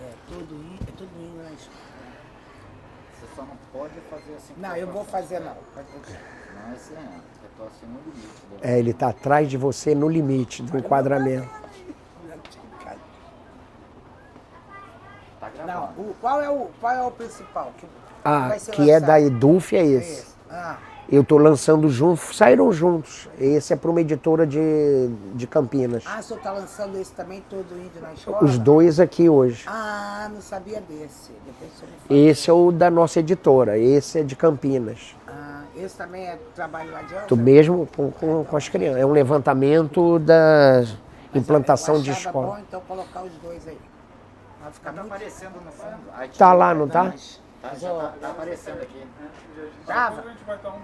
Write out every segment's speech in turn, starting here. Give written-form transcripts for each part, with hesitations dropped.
É tudo indo na escola. Você só não pode fazer assim. Não, eu vou fazer não. Não, esse é. Eu tô assim no limite. Ele está atrás de você no limite do enquadramento. Tá Não, gravando. qual é o principal? Que vai ser Que é lançado? da Edulf, é esse. Ah, Eu estou lançando juntos, saíram juntos. Esse é para uma editora de Campinas. o senhor está lançando esse também, todo indo na escola? Os dois aqui hoje. Ah, não sabia desse. Depois o senhor me fala. Esse é o da nossa editora, esse é de Campinas. Ah, esse também é trabalho adiante? Tu mesmo com as crianças. É um levantamento da implantação de Eu achava escola. bom então colocar os dois aí. Vai ficar Tá muito... aparecendo no fundo. Aí Tá tira- lá, não tá? Tá, já tá aparecendo aqui. Tava?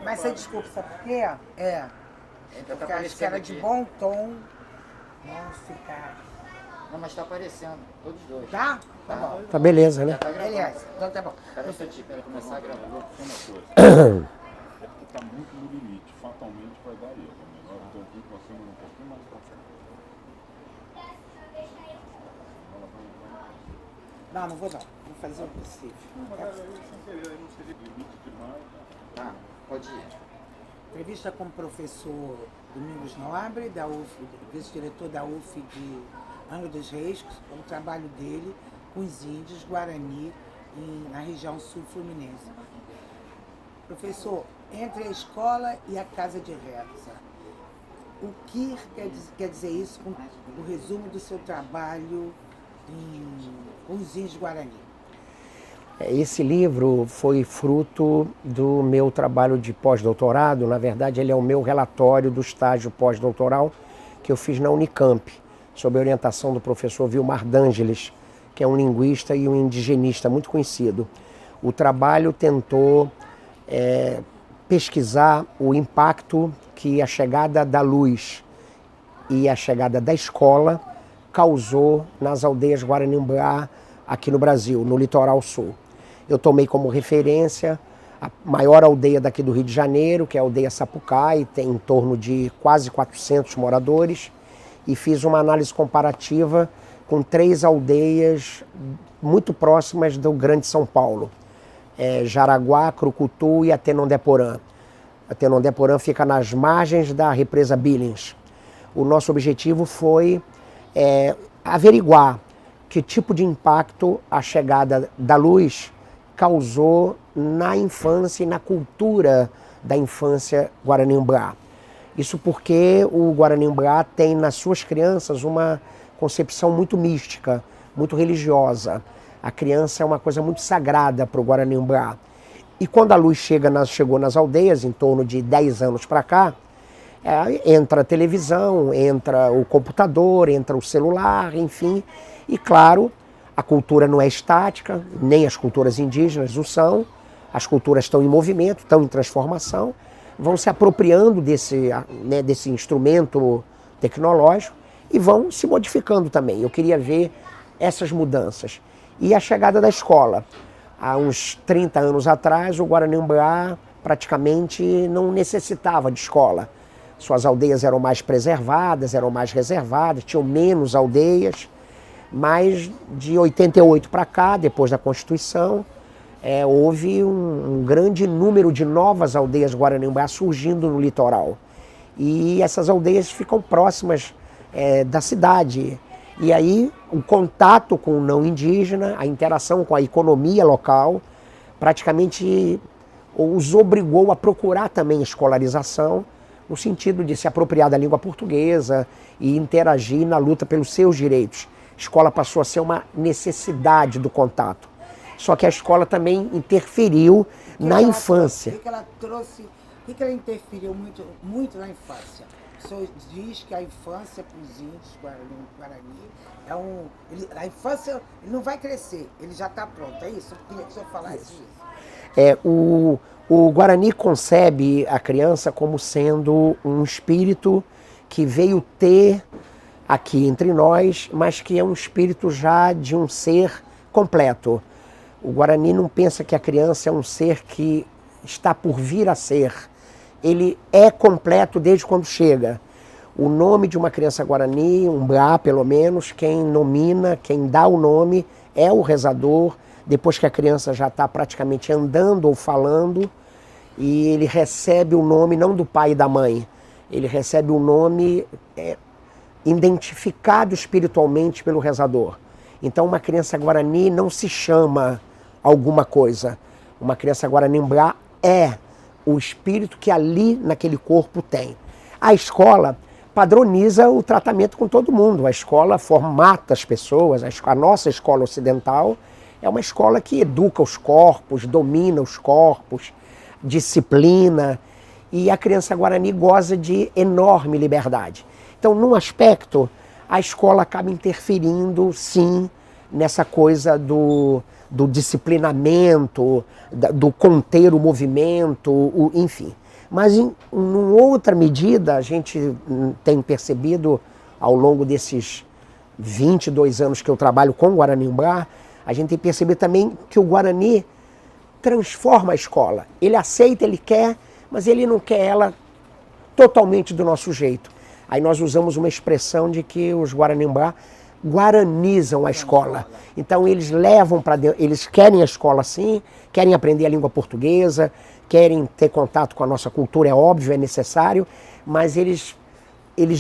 Mas você desculpa, sabe por quê? Porque acho que era de bom tom não ficar... Não, mas tá aparecendo. Todos os dois. Tá? Tá bom. Tá beleza, né? Já tá gravando. Beleza, então tá bom. Peraí, pra começar a gravar. Uma coisa. É porque está muito no limite. Fatalmente vai dar erro. É melhor então aqui que nós temos um pouquinho mais pra frente. Não vou não. Vou fazer o possível. Mas aí sem querer, aí não seria limite demais. Tá, pode ir. Entrevista com o professor Domingos Nobre, da UF, vice-diretor da UF de Angra dos Reis, o trabalho dele com os índios Guarani na região sul fluminense. Professor, entre a escola e a casa de reza, o que quer dizer isso com o resumo do seu trabalho com os índios Guarani? Esse livro foi fruto do meu trabalho de pós-doutorado. Na verdade, ele é o meu relatório do estágio pós-doutoral que eu fiz na Unicamp, sob a orientação do professor Vilmar D'Angelis, que é um linguista e um indigenista muito conhecido. O trabalho tentou pesquisar o impacto que a chegada da luz e a chegada da escola causou nas aldeias Guaranimbá aqui no Brasil, no litoral sul. Eu tomei como referência a maior aldeia daqui do Rio de Janeiro, que é a aldeia Sapucaí, tem em torno de quase 400 moradores, e fiz uma análise comparativa com 3 aldeias muito próximas do Grande São Paulo, Jaraguá, Crucutu e Atenondeporã. Atenondeporã fica nas margens da represa Billings. O nosso objetivo foi averiguar que tipo de impacto a chegada da luz causou na infância e na cultura da infância Guaranimbá. Isso porque o Guaranimbá tem nas suas crianças uma concepção muito mística, muito religiosa. A criança é uma coisa muito sagrada para o Guaranimbá. E quando a luz chegou nas aldeias, em torno de 10 anos para cá, entra a televisão, entra o computador, entra o celular, enfim. E claro, a cultura não é estática, nem as culturas indígenas o são. As culturas estão em movimento, estão em transformação, vão se apropriando desse instrumento tecnológico e vão se modificando também. Eu queria ver essas mudanças. E a chegada da escola. Há uns 30 anos atrás, o Guaranimbá praticamente não necessitava de escola. Suas aldeias eram mais preservadas, eram mais reservadas, tinham menos aldeias. Mas de 88 para cá, depois da Constituição, houve um grande número de novas aldeias Guaranimbá surgindo no litoral. E essas aldeias ficam próximas da cidade. E aí o contato com o não indígena, a interação com a economia local, praticamente os obrigou a procurar também escolarização, no sentido de se apropriar da língua portuguesa e interagir na luta pelos seus direitos. A escola passou a ser uma necessidade do contato. Só que a escola também interferiu na infância. O que ela trouxe, o que ela interferiu muito na infância? O senhor diz que a infância para os índios Guarani a infância ele não vai crescer, ele já está pronto, é isso? Eu queria que o senhor falasse isso. O Guarani concebe a criança como sendo um espírito que veio ter aqui entre nós, mas que é um espírito já de um ser completo. O Guarani não pensa que a criança é um ser que está por vir a ser. Ele é completo desde quando chega. O nome de uma criança Guarani, um Mblá pelo menos, quem nomina, quem dá o nome é o rezador, depois que a criança já está praticamente andando ou falando, e ele recebe o nome não do pai e da mãe, ele recebe o nome identificado espiritualmente pelo rezador. Então uma criança Guarani não se chama alguma coisa. Uma criança Guarani Mblá é o espírito que ali naquele corpo tem. A escola padroniza o tratamento com todo mundo. A escola formata as pessoas. A nossa escola ocidental é uma escola que educa os corpos, domina os corpos, disciplina. E a criança Guarani goza de enorme liberdade. Então, num aspecto, a escola acaba interferindo, sim, nessa coisa do disciplinamento, do conter o movimento, enfim. Mas em outra medida, a gente tem percebido ao longo desses 22 anos que eu trabalho com o Guarani Mblá, a gente tem percebido também que o Guarani transforma a escola. Ele aceita, ele quer, mas ele não quer ela totalmente do nosso jeito. Aí nós usamos uma expressão de que os Guarani Mblá guaranizam a escola. Então eles levam para dentro, eles querem a escola sim, querem aprender a língua portuguesa, querem ter contato com a nossa cultura, é óbvio, é necessário, mas eles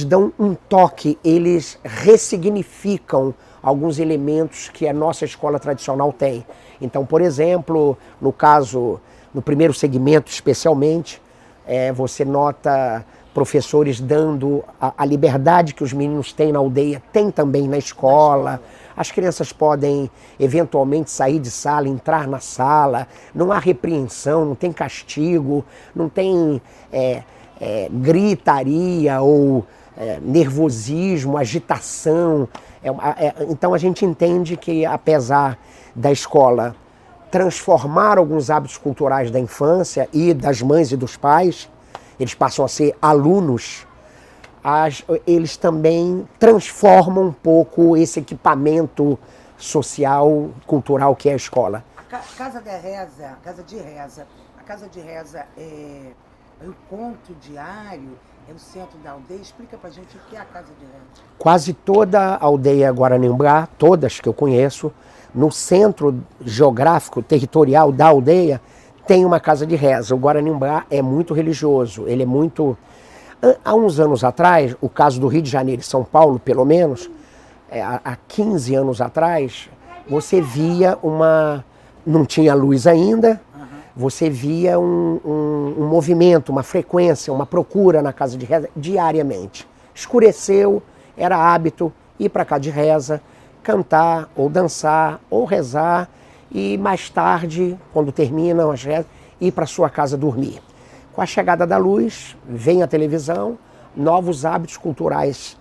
dão um toque, eles ressignificam alguns elementos que a nossa escola tradicional tem. Então, por exemplo, no caso, no primeiro segmento especialmente, você nota professores dando a liberdade que os meninos têm na aldeia, tem também na escola. As crianças podem eventualmente sair de sala, entrar na sala, não há repreensão, não tem castigo, não tem gritaria ou nervosismo, agitação. Então a gente entende que, apesar da escola transformar alguns hábitos culturais da infância e das mães e dos pais, eles passam a ser alunos, eles também transformam um pouco esse equipamento social, cultural que é a escola. A casa de reza é o ponto diário, é o centro da aldeia. Explica pra gente o que é a casa de reza. Quase toda a aldeia Guarani Mblá, todas que eu conheço, no centro geográfico, territorial da aldeia, tem uma casa de reza. O Guarani Mblá é muito religioso, ele é muito... Há uns anos atrás, o caso do Rio de Janeiro e São Paulo, pelo menos, há 15 anos atrás, você via não tinha luz ainda, você via um movimento, uma frequência, uma procura na casa de reza diariamente. Escureceu, era hábito ir para a casa de reza, cantar, ou dançar, ou rezar, e mais tarde, quando terminam as rezas, ir para sua casa dormir. Com a chegada da luz, vem a televisão, novos hábitos culturais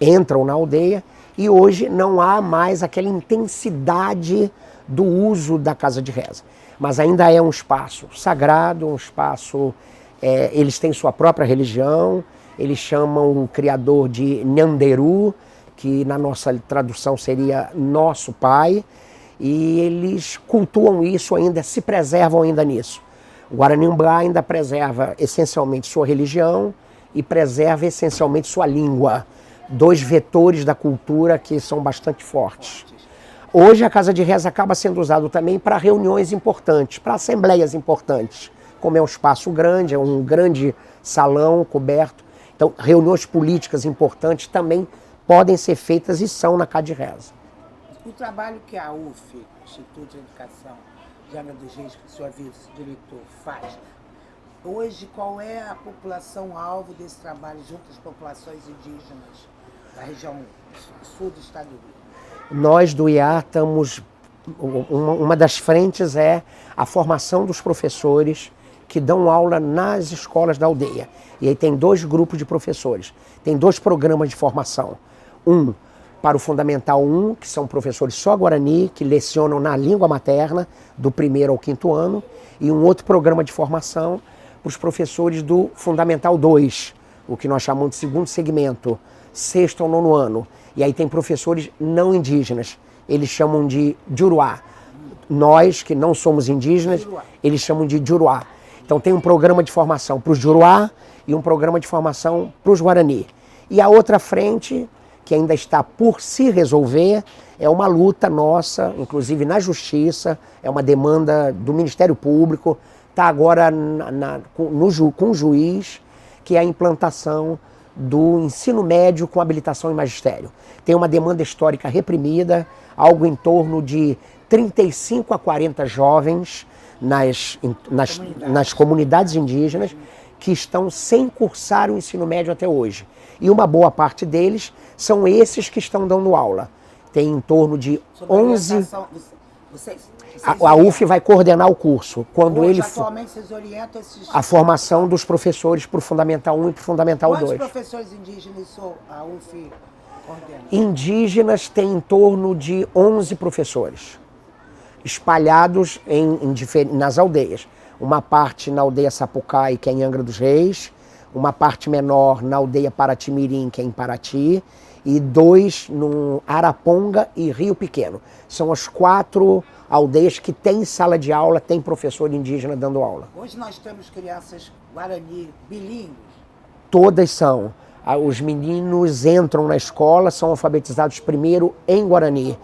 entram na aldeia e hoje não há mais aquela intensidade do uso da casa de reza. Mas ainda é um espaço sagrado, um espaço... eles têm sua própria religião, eles chamam o criador de Nhanderu, que na nossa tradução seria nosso pai, e eles cultuam isso ainda, se preservam ainda nisso. O Guarani Mblá ainda preserva essencialmente sua religião e preserva essencialmente sua língua. Dois vetores da cultura que são bastante fortes. Hoje a casa de reza acaba sendo usada também para reuniões importantes, para assembleias importantes. Como é um espaço grande, é um grande salão coberto. Então reuniões políticas importantes também podem ser feitas e são na casa de reza. O trabalho que a UF, Instituto de Educação de Angra dos Reis, que o senhor vice-diretor, faz, hoje qual é a população-alvo desse trabalho junto às populações indígenas da região sul do estado do Rio? Nós do IAR estamos... Uma das frentes é a formação dos professores que dão aula nas escolas da aldeia. E aí tem 2 grupos de professores, tem 2 programas de formação. Um para o Fundamental 1, que são professores só Guarani, que lecionam na língua materna, do 1º ao 5º ano, e um outro programa de formação para os professores do Fundamental 2, o que nós chamamos de segundo segmento, 6º ao 9º ano. E aí tem professores não indígenas, eles chamam de Juruá. Nós, que não somos indígenas, eles chamam de Juruá. Então tem um programa de formação para os Juruá e um programa de formação para os Guarani. E a outra frente, que ainda está por se resolver, é uma luta nossa, inclusive na Justiça, é uma demanda do Ministério Público, está agora com o juiz, que é a implantação do ensino médio com habilitação em magistério. Tem uma demanda histórica reprimida, algo em torno de 35 a 40 jovens nas comunidades indígenas que estão sem cursar o ensino médio até hoje. E uma boa parte deles são esses que estão dando aula. Tem em torno de 11... A UF vai coordenar o curso. Quando hoje, ele atualmente, vocês orientam esses... a formação dos professores para o Fundamental 1 e para o Fundamental 2. Quantos professores indígenas a UF coordena? Indígenas tem em torno de 11 professores, espalhados nas aldeias. Uma parte na aldeia Sapucai, que é em Angra dos Reis, uma parte menor na aldeia Paratimirim, que é em Paraty, e 2 no Araponga e Rio Pequeno. São as 4 aldeias que têm sala de aula, tem professor indígena dando aula. Hoje nós temos crianças guarani bilíngues. Todas são. Os meninos entram na escola, são alfabetizados primeiro em Guarani.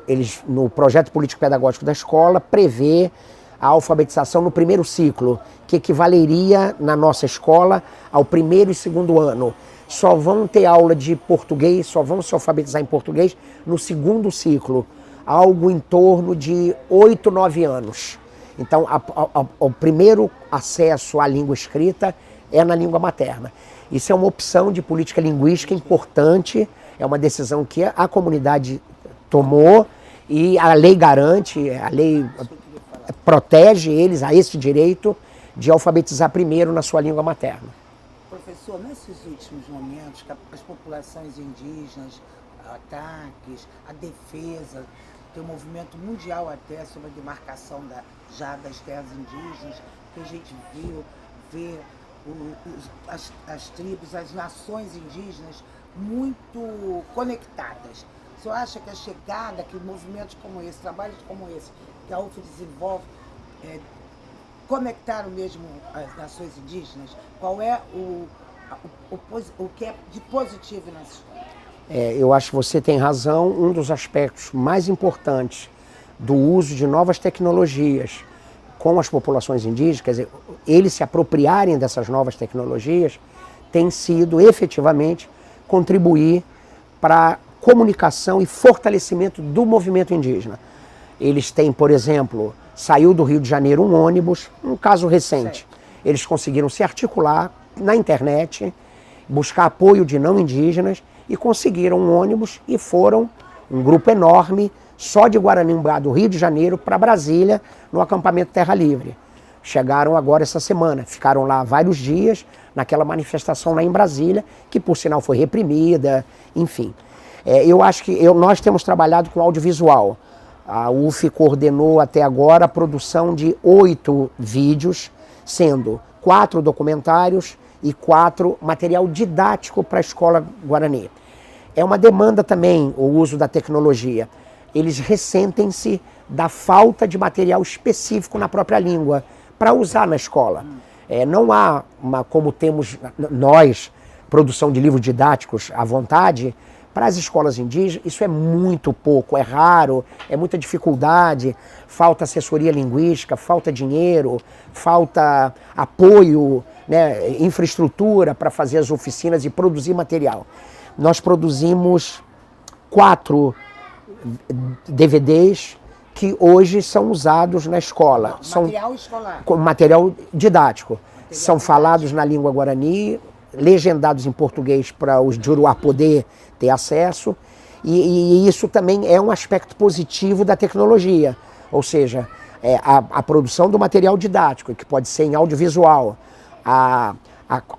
Eles, no projeto político-pedagógico da escola, prevê a alfabetização no primeiro ciclo, que equivaleria na nossa escola ao primeiro e segundo ano. Só vão ter aula de português, só vão se alfabetizar em português no segundo ciclo, algo em torno de 8, 9 anos. Então, o primeiro acesso à língua escrita é na língua materna. Isso é uma opção de política linguística importante, é uma decisão que a comunidade tomou e a lei garante, a lei protege eles a esse direito de alfabetizar primeiro na sua língua materna. Professor, nesses últimos momentos, que as populações indígenas, ataques, a defesa, tem um movimento mundial até sobre a demarcação das terras indígenas, que a gente vê as tribos, as nações indígenas muito conectadas. O senhor acha que a chegada, que movimentos como esse, trabalhos como esse, que a UF desenvolve, conectaram mesmo as nações indígenas? Qual é o que é de positivo nessa história? Eu acho que você tem razão. Um dos aspectos mais importantes do uso de novas tecnologias com as populações indígenas, quer dizer, eles se apropriarem dessas novas tecnologias, tem sido efetivamente contribuir para a comunicação e fortalecimento do movimento indígena. Eles têm, por exemplo, saiu do Rio de Janeiro um ônibus, um caso recente. Eles conseguiram se articular na internet, buscar apoio de não indígenas e conseguiram um ônibus e foram um grupo enorme só de Guaranimbá, do Rio de Janeiro, para Brasília, no acampamento Terra Livre. Chegaram agora essa semana, ficaram lá vários dias naquela manifestação lá em Brasília, que por sinal foi reprimida, enfim. Eu acho que nós temos trabalhado com audiovisual. A UF coordenou até agora a produção de 8 vídeos, sendo 4 documentários e 4 material didático para a escola Guarani. É uma demanda também o uso da tecnologia. Eles ressentem-se da falta de material específico na própria língua para usar na escola. Não há, como temos nós, produção de livros didáticos à vontade. Para as escolas indígenas, isso é muito pouco, é raro, é muita dificuldade, falta assessoria linguística, falta dinheiro, falta apoio, né, infraestrutura para fazer as oficinas e produzir material. Nós produzimos 4 DVDs que hoje são usados na escola. Material escolar? Material didático. São falados na língua guarani, legendados em português para os de Juruá poder ter acesso, e isso também é um aspecto positivo da tecnologia, ou seja, a produção do material didático, que pode ser em audiovisual, a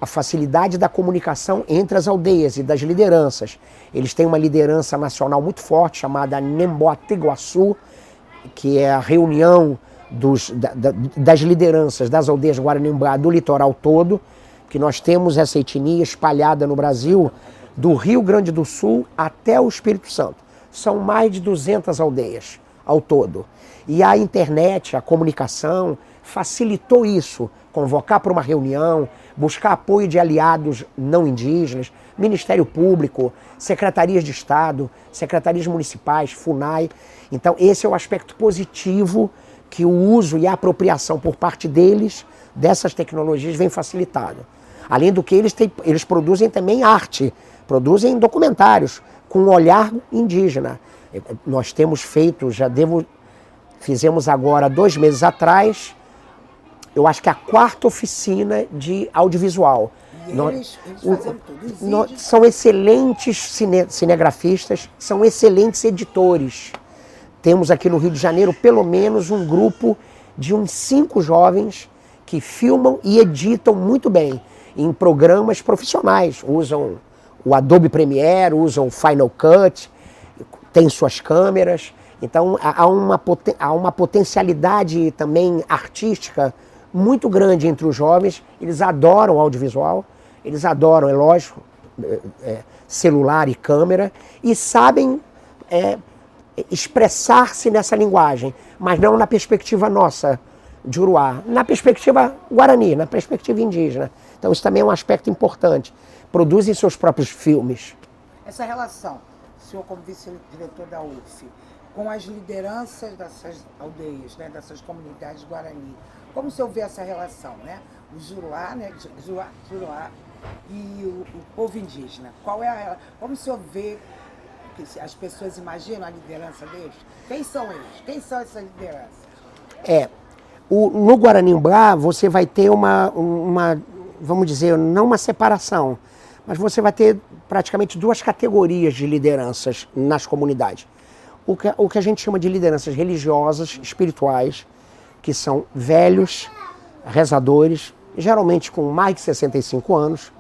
facilidade da comunicação entre as aldeias e das lideranças. Eles têm uma liderança nacional muito forte chamada Nemboatiguaçu, que é a reunião das lideranças das aldeias Guaranimbá do litoral todo, que nós temos essa etnia espalhada no Brasil, do Rio Grande do Sul até o Espírito Santo. São mais de 200 aldeias ao todo. E a internet, a comunicação, facilitou isso. Convocar para uma reunião, buscar apoio de aliados não indígenas, Ministério Público, Secretarias de Estado, Secretarias Municipais, FUNAI. Então, esse é o aspecto positivo que o uso e a apropriação por parte deles dessas tecnologias vem facilitado. Além do que eles produzem também arte, produzem documentários com um olhar indígena. Nós temos feito, fizemos agora 2 meses atrás, eu acho que a 4ª oficina de audiovisual. E eles fazem tudo. São excelentes cinegrafistas, são excelentes editores. Temos aqui no Rio de Janeiro pelo menos um grupo de uns 5 jovens que filmam e editam muito bem em programas profissionais. Usam o Adobe Premiere, usam o Final Cut, têm suas câmeras. Então há uma potencialidade também artística muito grande entre os jovens. Eles adoram audiovisual, eles adoram, é lógico, celular e câmera, e sabem expressar-se nessa linguagem, mas não na perspectiva nossa, de Uruá, na perspectiva guarani, na perspectiva indígena. Então isso também é um aspecto importante. Produzem seus próprios filmes. Essa relação, o senhor como vice-diretor da UF, com as lideranças dessas aldeias, né, dessas comunidades guarani, como o senhor vê essa relação, né? O Juruá, né, Juruá e o povo indígena. Como o senhor vê que as pessoas imaginam a liderança deles? Quem são eles? Quem são essas lideranças? No Guaranimbá você vai ter uma, vamos dizer, não uma separação, mas você vai ter praticamente 2 categorias de lideranças nas comunidades. O que a gente chama de lideranças religiosas, espirituais, que são velhos, rezadores, geralmente com mais de 65 anos,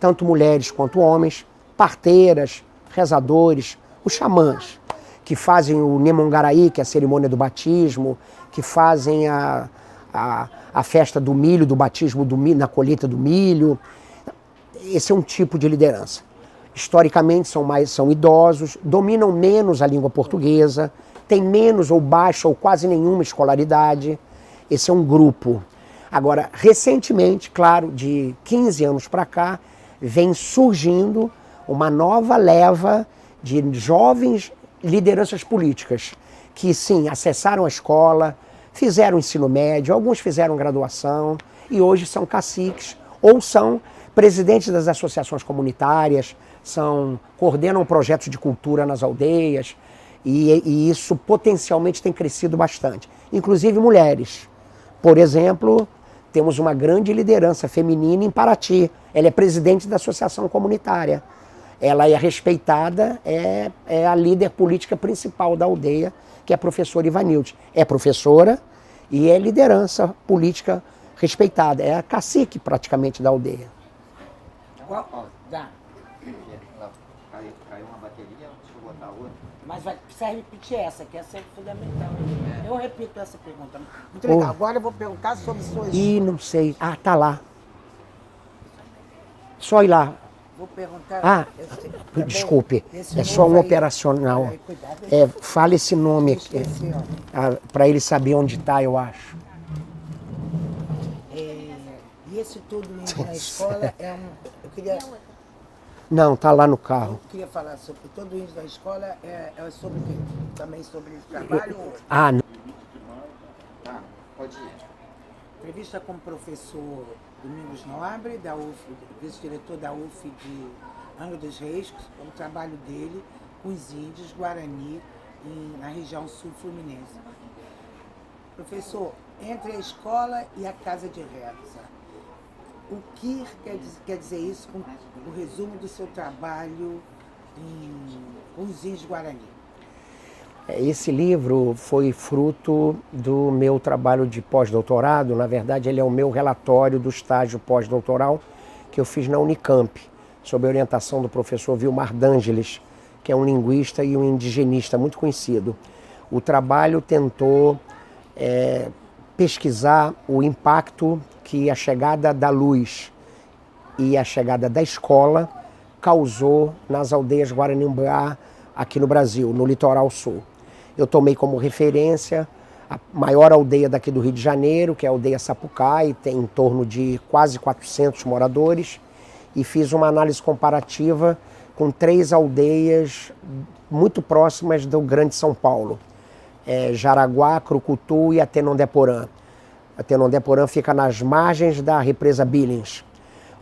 tanto mulheres quanto homens, parteiras, rezadores, os xamãs, que fazem o Nemongaraí, que é a cerimônia do batismo, que fazem a festa do milho, do batismo do milho, na colheita do milho. Esse é um tipo de liderança. Historicamente são idosos, dominam menos a língua portuguesa, têm menos ou baixa ou quase nenhuma escolaridade. Esse é um grupo. Agora, recentemente, claro, de 15 anos para cá, vem surgindo uma nova leva de jovens lideranças políticas que, sim, acessaram a escola, fizeram ensino médio, alguns fizeram graduação e hoje são caciques ou são presidentes das associações comunitárias, coordenam projetos de cultura nas aldeias e isso potencialmente tem crescido bastante. Inclusive mulheres. Por exemplo, temos uma grande liderança feminina em Paraty. Ela é presidente da associação comunitária. Ela é respeitada, é a líder política principal da aldeia, que é a professora Ivanilde. É professora e é liderança política respeitada. É a cacique praticamente da aldeia. Dá. Caiu uma bateria, deixa eu botar outra. Mas precisa repetir essa, que essa é fundamental. Eu repito essa pergunta. Muito legal. Agora eu vou perguntar sobre suas... Não sei. Tá lá. Só ir lá. Vou perguntar... Desculpe. É só um operacional. Fala esse nome aqui. Para ele saber onde está, eu acho. E esse tudo na escola eu queria... Não, tá lá no carro. Eu queria falar sobre todo isso da escola, é sobre o quê? Também sobre trabalho? Não. Tá, pode ir. Entrevista com o professor Domingos Nobre, da UF, vice-diretor da UF de Angra dos Reis, o trabalho dele com os índios Guarani na região sul fluminense. Professor, entre a escola e a casa de reza, o que quer dizer isso com o resumo do seu trabalho com os índios Guarani? Esse livro foi fruto do meu trabalho de pós-doutorado. Na verdade, ele é o meu relatório do estágio pós-doutoral que eu fiz na Unicamp, sob a orientação do professor Vilmar D'Angelis, que é um linguista e um indigenista muito conhecido. O trabalho tentou pesquisar o impacto que a chegada da luz e a chegada da escola causou nas aldeias Guaranimbá aqui no Brasil, no litoral sul. Eu tomei como referência a maior aldeia daqui do Rio de Janeiro, que é a aldeia Sapucaí, tem em torno de quase 400 moradores, e fiz uma análise comparativa com 3 aldeias muito próximas do Grande São Paulo, Jaraguá, Crucutu e Atenondeporã. Atenondeporã fica nas margens da represa Billings.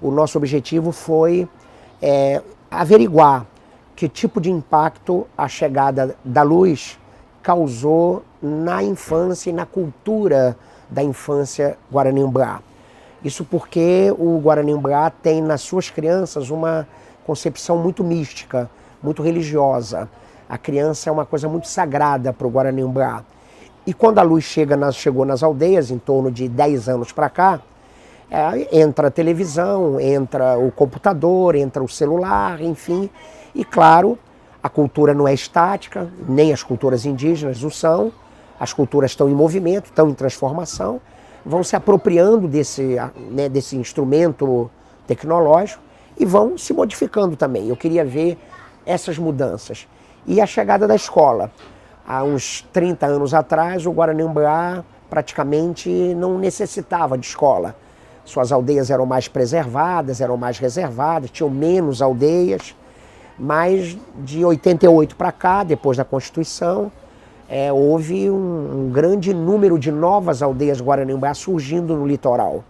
O nosso objetivo foi averiguar que tipo de impacto a chegada da luz causou na infância e na cultura da infância Guaranimbá. Isso porque o Guaranimbá tem nas suas crianças uma concepção muito mística, muito religiosa. A criança é uma coisa muito sagrada para o Guaranimbá. E quando a luz chegou nas aldeias, em torno de 10 anos para cá, entra a televisão, entra o computador, entra o celular, enfim. E claro, a cultura não é estática, nem as culturas indígenas o são. As culturas estão em movimento, estão em transformação, vão se apropriando desse instrumento tecnológico e vão se modificando também. Eu queria ver essas mudanças. E a chegada da escola. Há uns 30 anos atrás, o Guaranimbá praticamente não necessitava de escola. Suas aldeias eram mais preservadas, eram mais reservadas, tinham menos aldeias. Mas de 88 para cá, depois da Constituição, houve um grande número de novas aldeias Guaranimbá surgindo no litoral.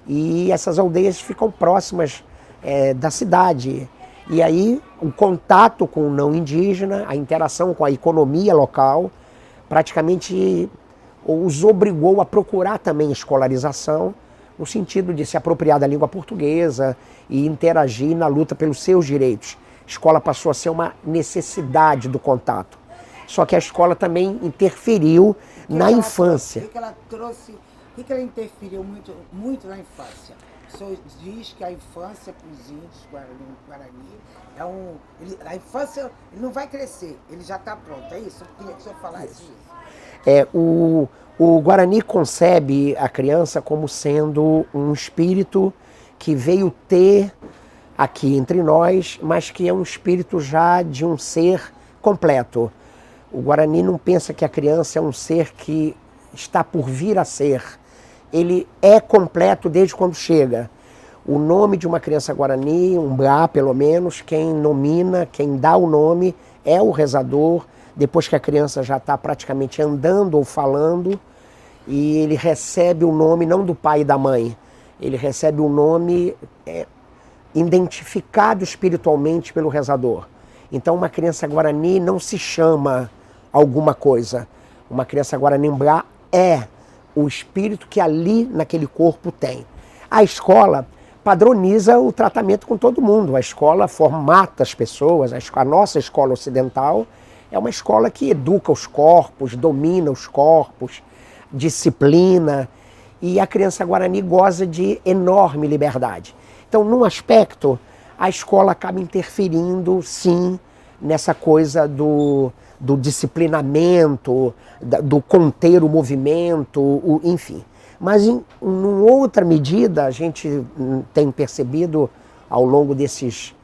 E essas aldeias ficam próximas da cidade. E aí o contato com o não indígena, a interação com a economia local, praticamente os obrigou a procurar também escolarização, no sentido de se apropriar da língua portuguesa e interagir na luta pelos seus direitos. A escola passou a ser uma necessidade do contato. Só que a escola também interferiu na infância. O que ela interferiu muito na infância? O senhor diz que a infância para os índios Guarani a infância ele não vai crescer, ele já está pronto, é isso? Eu queria que o senhor falasse isso. O Guarani concebe a criança como sendo um espírito que veio ter aqui entre nós, mas que é um espírito já de um ser completo. O Guarani não pensa que a criança é um ser que está por vir a ser. Ele é completo desde quando chega. O nome de uma criança Guarani, um Mbá pelo menos, quem nomina, quem dá o nome é o rezador, depois que a criança já está praticamente andando ou falando, e ele recebe o nome não do pai e da mãe, ele recebe o nome identificado espiritualmente pelo rezador. Então uma criança Guarani não se chama alguma coisa. Uma criança Guaranimbá é o espírito que ali naquele corpo tem. A escola padroniza o tratamento com todo mundo. A escola formata as pessoas. A nossa escola ocidental é uma escola que educa os corpos, domina os corpos, disciplina. E a criança Guarani goza de enorme liberdade. Então, num aspecto, a escola acaba interferindo, sim, nessa coisa do disciplinamento, do conter o movimento, enfim. Mas, em outra medida, a gente tem percebido, ao longo desses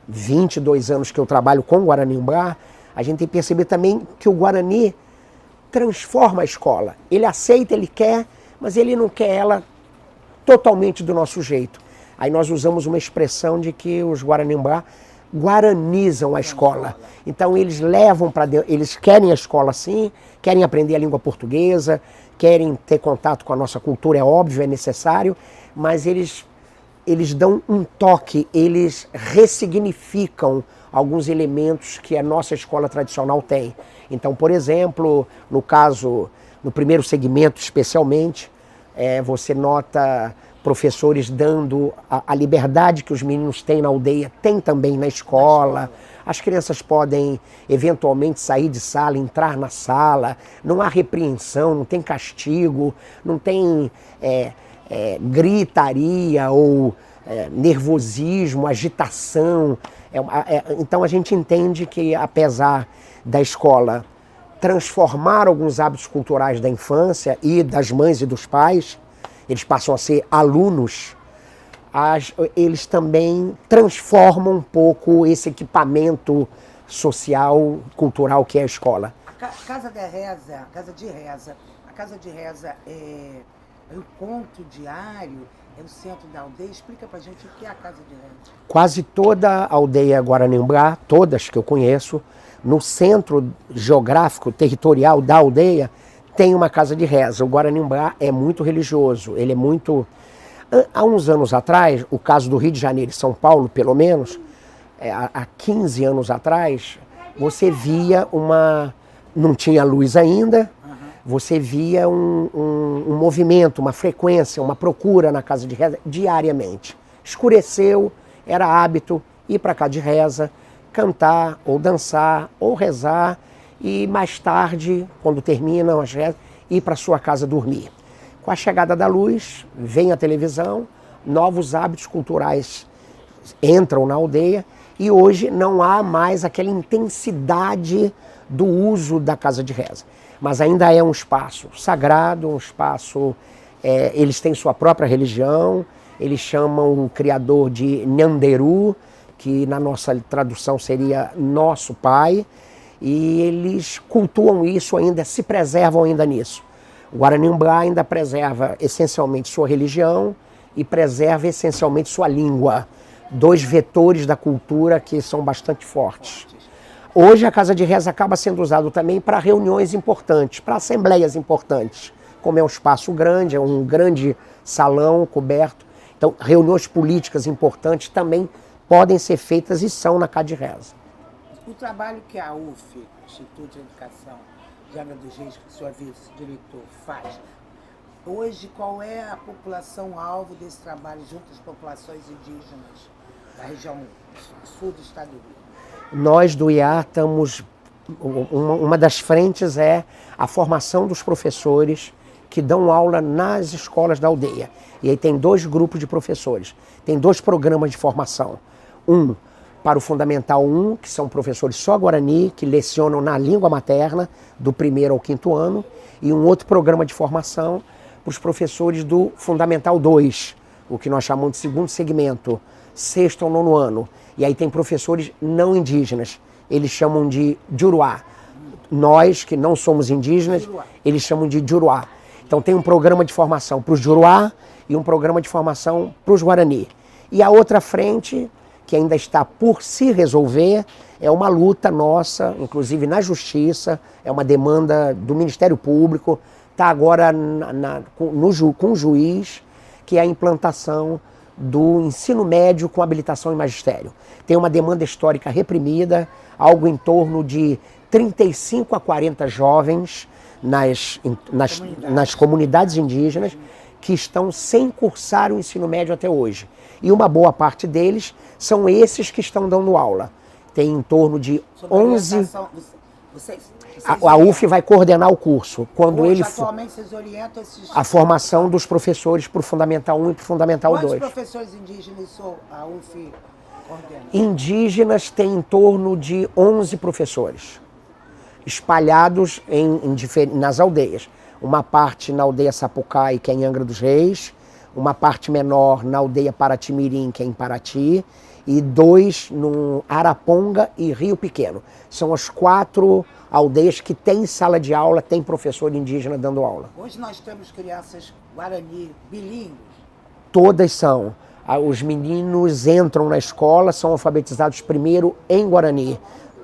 22 anos que eu trabalho com o Guaranimbá, a gente tem percebido também que o Guarani transforma a escola. Ele aceita, ele quer, mas ele não quer ela totalmente do nosso jeito. Aí nós usamos uma expressão de que os Guaranimbá guaranizam a escola. Então eles levam para dentro, eles querem a escola sim, querem aprender a língua portuguesa, querem ter contato com a nossa cultura, é óbvio, é necessário, mas eles dão um toque, eles ressignificam alguns elementos que a nossa escola tradicional tem. Então, por exemplo, no primeiro segmento especialmente, você nota professores dando a liberdade que os meninos têm na aldeia, tem também na escola. As crianças podem eventualmente sair de sala, entrar na sala, não há repreensão, não tem castigo, não tem gritaria ou nervosismo, agitação. Então a gente entende que, apesar da escola transformar alguns hábitos culturais da infância e das mães e dos pais, eles passam a ser alunos, eles também transformam um pouco esse equipamento social, cultural que é a escola. A casa de reza, casa de reza é o encontro diário, é o centro da aldeia. Explica pra gente o que é a casa de reza. Quase toda a aldeia Guaranimbá, todas que eu conheço, no centro geográfico, territorial da aldeia, tem uma casa de reza. O Guaranimbá é muito religioso, ele é muito... Há uns anos atrás, o caso do Rio de Janeiro e São Paulo, pelo menos, há 15 anos atrás, você via uma... Não tinha luz ainda, você via um movimento, uma frequência, uma procura na casa de reza diariamente. Escureceu, era hábito ir para a casa de reza, cantar, ou dançar, ou rezar, e mais tarde, quando terminam as rezas, ir para sua casa dormir. Com a chegada da luz, vem a televisão, novos hábitos culturais entram na aldeia, e hoje não há mais aquela intensidade do uso da casa de reza. Mas ainda é um espaço sagrado, um espaço... eles têm sua própria religião, eles chamam o criador de Nhanderu, que na nossa tradução seria nosso pai, e eles cultuam isso ainda, se preservam ainda nisso. O Guaranimbá ainda preserva essencialmente sua religião e preserva essencialmente sua língua, dois vetores da cultura que são bastante fortes. Hoje a casa de reza acaba sendo usada também para reuniões importantes, para assembleias importantes, como é um espaço grande, é um grande salão coberto. Então, reuniões políticas importantes também podem ser feitas e são na casa de reza. O trabalho que a UF, Instituto de Educação de Angra dos Reis, que o senhor vice-diretor, faz, hoje qual é a população-alvo desse trabalho junto às populações indígenas da região sul do estado do Rio? Nós do IAR estamos... Uma das frentes é a formação dos professores que dão aula nas escolas da aldeia. E aí tem 2 grupos de professores. Tem 2 programas de formação. Um para o Fundamental 1, que são professores só Guarani, que lecionam na língua materna, do 1º ao 5º ano. E um outro programa de formação para os professores do Fundamental 2, o que nós chamamos de 2º segmento, 6º ao 9º ano. E aí tem professores não indígenas, eles chamam de Juruá. Nós, que não somos indígenas, eles chamam de Juruá. Então tem um programa de formação para os Juruá e um programa de formação para os Guarani. E a outra frente, que ainda está por se resolver, é uma luta nossa, inclusive na Justiça, é uma demanda do Ministério Público, está agora com o juiz, que é a implantação do ensino médio com habilitação em magistério. Tem uma demanda histórica reprimida, algo em torno de 35 a 40 jovens nas comunidades indígenas que estão sem cursar o ensino médio até hoje. E uma boa parte deles são esses que estão dando aula. Tem em torno de 11... A UF vai coordenar o curso. Quando ele atualmente vocês orientam esses... A formação dos professores para o Fundamental 1 e para o Fundamental 2. Quantos professores indígenas a UF coordena? Indígenas tem em torno de 11 professores, espalhados nas aldeias. Uma parte na aldeia Sapucaí, que é em Angra dos Reis, uma parte menor na aldeia Paratimirim, que é em Paraty, e 2 no Araponga e Rio Pequeno. São as 4 aldeias que têm sala de aula, tem professor indígena dando aula. Hoje nós temos crianças Guarani bilíngues? Todas são. Os meninos entram na escola, são alfabetizados primeiro em Guarani.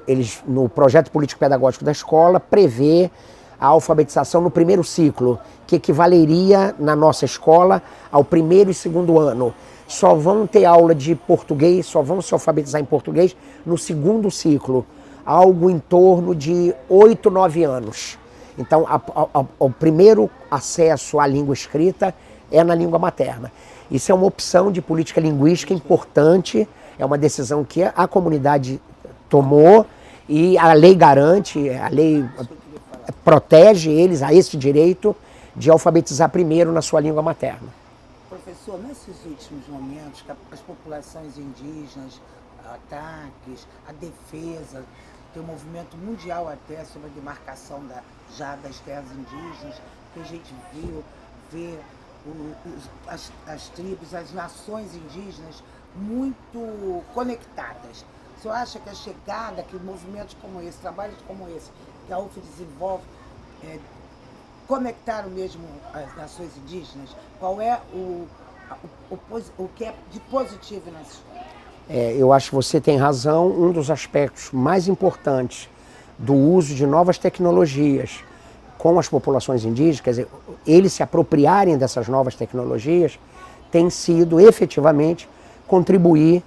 Eles, no projeto político-pedagógico da escola, prevê a alfabetização no 1º ciclo, que equivaleria na nossa escola ao 1º e 2º ano. Só vão ter aula de português, só vão se alfabetizar em português no 2º ciclo, algo em torno de 8, 9 anos. Então, o primeiro acesso à língua escrita é na língua materna. Isso é uma opção de política linguística importante, é uma decisão que a comunidade tomou e a lei garante, a lei protege eles a esse direito de alfabetizar primeiro na sua língua materna. Professor, nesses últimos momentos, as populações indígenas, ataques, a defesa, tem um movimento mundial até sobre a demarcação das terras indígenas, que a gente vê as tribos, as nações indígenas muito conectadas. O senhor acha que a chegada, que movimentos como esse, trabalhos como esse, que a UF desenvolve, conectaram mesmo as nações indígenas? Qual é o que é de positivo nessa história? Eu acho que você tem razão. Um dos aspectos mais importantes do uso de novas tecnologias com as populações indígenas, quer dizer, eles se apropriarem dessas novas tecnologias, tem sido efetivamente contribuir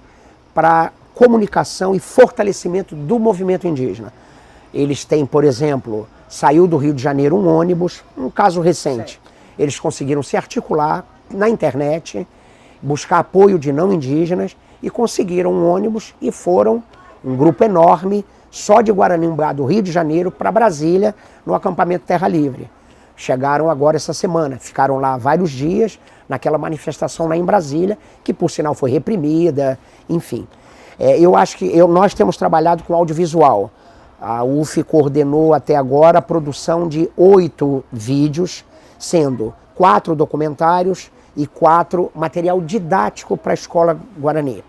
para a comunicação e fortalecimento do movimento indígena. Eles têm, por exemplo, saiu do Rio de Janeiro um ônibus, um caso recente. Eles conseguiram se articular na internet, buscar apoio de não indígenas e conseguiram um ônibus e foram um grupo enorme só de Guaranimbá, do Rio de Janeiro, para Brasília, no acampamento Terra Livre. Chegaram agora essa semana, ficaram lá vários dias naquela manifestação lá em Brasília, que por sinal foi reprimida, enfim. Eu acho que nós temos trabalhado com audiovisual. A UF coordenou até agora a produção de 8 vídeos, sendo 4 documentários e 4 material didático para a escola Guarani.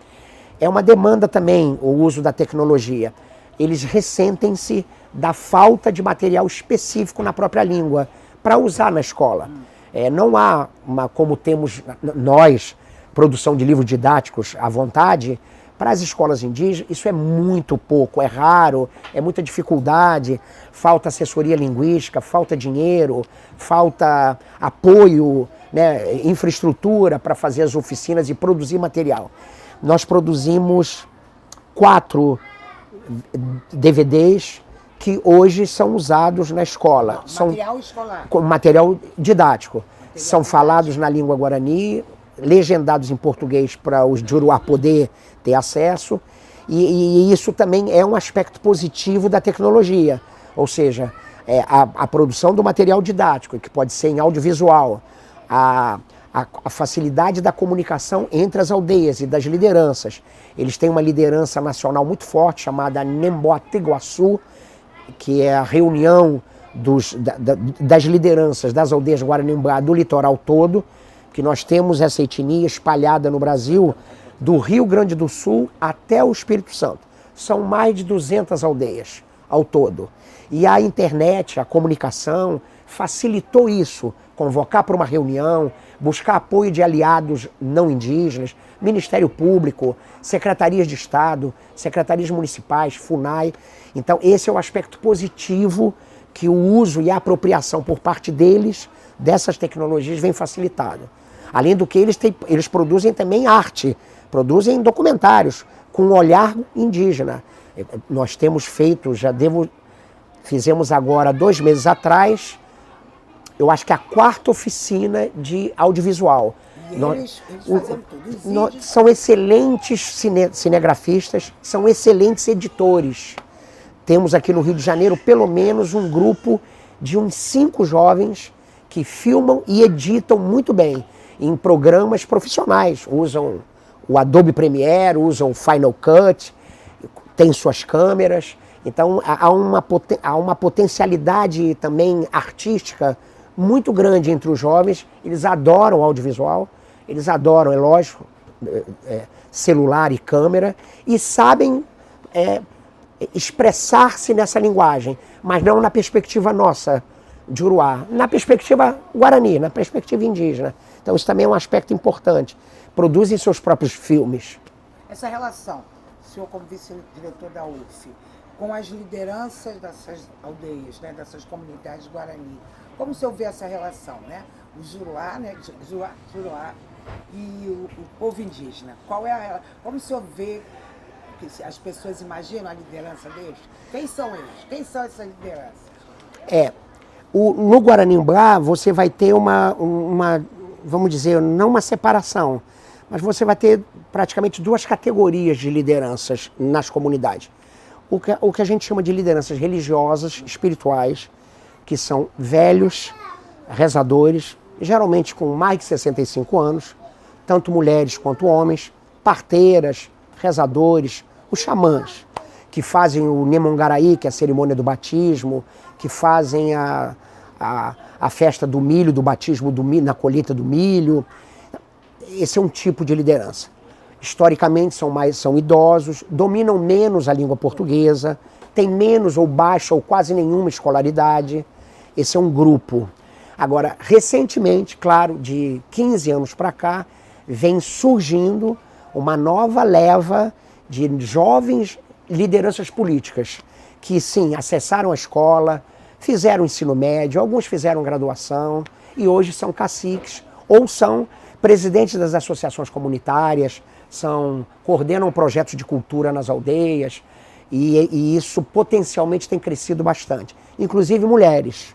É uma demanda também o uso da tecnologia. Eles ressentem-se da falta de material específico na própria língua para usar na escola. Não há, como temos nós, produção de livros didáticos à vontade. Para as escolas indígenas, isso é muito pouco, é raro, é muita dificuldade, falta assessoria linguística, falta dinheiro, falta apoio, né, infraestrutura para fazer as oficinas e produzir material. Nós produzimos 4 DVDs que hoje são usados na escola. Material escolar. Material didático. São falados na língua guarani, legendados em português para os Juruá poder ter acesso, e isso também é um aspecto positivo da tecnologia, ou seja, a produção do material didático, que pode ser em audiovisual, a facilidade da comunicação entre as aldeias e das lideranças. Eles têm uma liderança nacional muito forte, chamada Nemboatiguaçu, que é a reunião das lideranças das aldeias Guaranimbá do litoral todo, que nós temos essa etnia espalhada no Brasil, do Rio Grande do Sul até o Espírito Santo. São mais de 200 aldeias ao todo. E a internet, a comunicação, facilitou isso. Convocar para uma reunião, buscar apoio de aliados não indígenas, Ministério Público, Secretarias de Estado, Secretarias Municipais, FUNAI. Então esse é o aspecto positivo que o uso e a apropriação por parte deles dessas tecnologias vem facilitado. Além do que eles produzem também arte, produzem documentários com um olhar indígena. Nós temos feito, fizemos agora 2 meses atrás, eu acho que a 4ª oficina de audiovisual. E eles fazem tudo. São excelentes cinegrafistas, são excelentes editores. Temos aqui no Rio de Janeiro pelo menos um grupo de uns 5 jovens que filmam e editam muito bem em programas profissionais. Usam o Adobe Premiere, usam o Final Cut, têm suas câmeras. Então há uma potencialidade também artística muito grande entre os jovens. Eles adoram audiovisual, eles adoram, é lógico, celular e câmera, e sabem expressar-se nessa linguagem, mas não na perspectiva nossa, de Juruá, na perspectiva guarani, na perspectiva indígena. Então isso também é um aspecto importante. Produzem seus próprios filmes. Essa relação, o senhor como vice-diretor da UF, com as lideranças dessas aldeias, né, dessas comunidades guarani, como o senhor vê essa relação, né? O Juruá, né, Juruá e o povo indígena. Como o senhor vê que as pessoas imaginam a liderança deles? Quem são eles? Quem são essas lideranças? No Guaranimbá você vai ter uma, vamos dizer, não uma separação, mas você vai ter praticamente 2 categorias de lideranças nas comunidades. O que a gente chama de lideranças religiosas, espirituais, que são velhos, rezadores, geralmente com mais de 65 anos, tanto mulheres quanto homens, parteiras, rezadores, os xamãs, que fazem o Nemongaraí, que é a cerimônia do batismo, que fazem a festa do milho, do batismo do milho, na colheita do milho. Esse é um tipo de liderança. Historicamente são idosos, dominam menos a língua portuguesa, têm menos ou baixa ou quase nenhuma escolaridade. Esse é um grupo. Agora, recentemente, claro, de 15 anos para cá, vem surgindo uma nova leva de jovens lideranças políticas que, sim, acessaram a escola, fizeram ensino médio, alguns fizeram graduação e hoje são caciques ou são presidentes das associações comunitárias, coordenam projetos de cultura nas aldeias e isso potencialmente tem crescido bastante. Inclusive mulheres.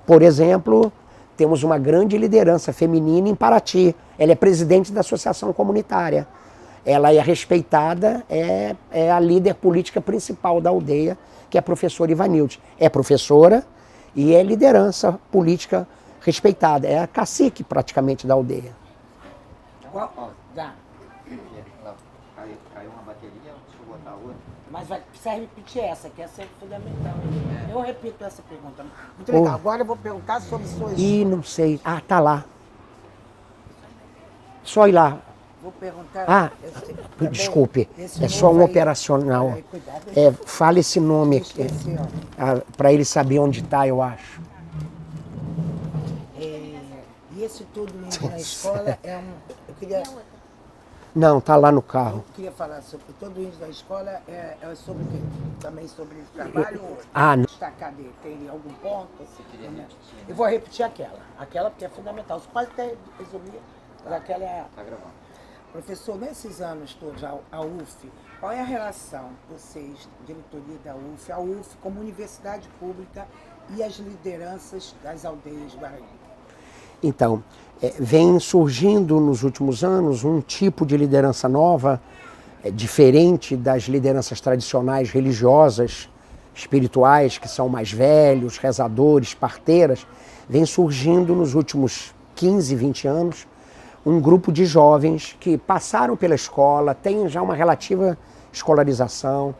Por exemplo, temos uma grande liderança feminina em Paraty. Ela é presidente da associação comunitária. Ela é respeitada, é a líder política principal da aldeia, que é a professora Ivanilde. É professora e é liderança política respeitada. É a cacique praticamente da aldeia. Dá. Caiu uma bateria, deixa eu botar outra. Mas precisa repetir essa, que essa é fundamental. Eu repito essa pergunta. Muito legal. Agora eu vou perguntar sobre suas... Não sei. Ah, tá lá. Só ir lá. Vou perguntar... Desculpe. É só um operacional. Fala esse nome aqui. Para ele saber onde está, eu acho. E esse todo indo na escola eu queria... Não, tá lá no carro. Eu queria falar sobre todo indo da escola, é sobre o quê? Também sobre o trabalho? Não. Destacar dele, tem algum ponto? Eu vou repetir aquela porque é fundamental. Os pais até resolviam, mas aquela é... Tá gravando. Professor, nesses anos todos, a UF, qual é a relação, vocês, diretoria da UF, a UF como universidade pública e as lideranças das aldeias Guarani? Então, vem surgindo nos últimos anos um tipo de liderança nova, diferente das lideranças tradicionais religiosas, espirituais, que são mais velhos, rezadores, parteiras. Vem surgindo nos últimos 15, 20 anos um grupo de jovens que passaram pela escola, têm já uma relativa escolarização,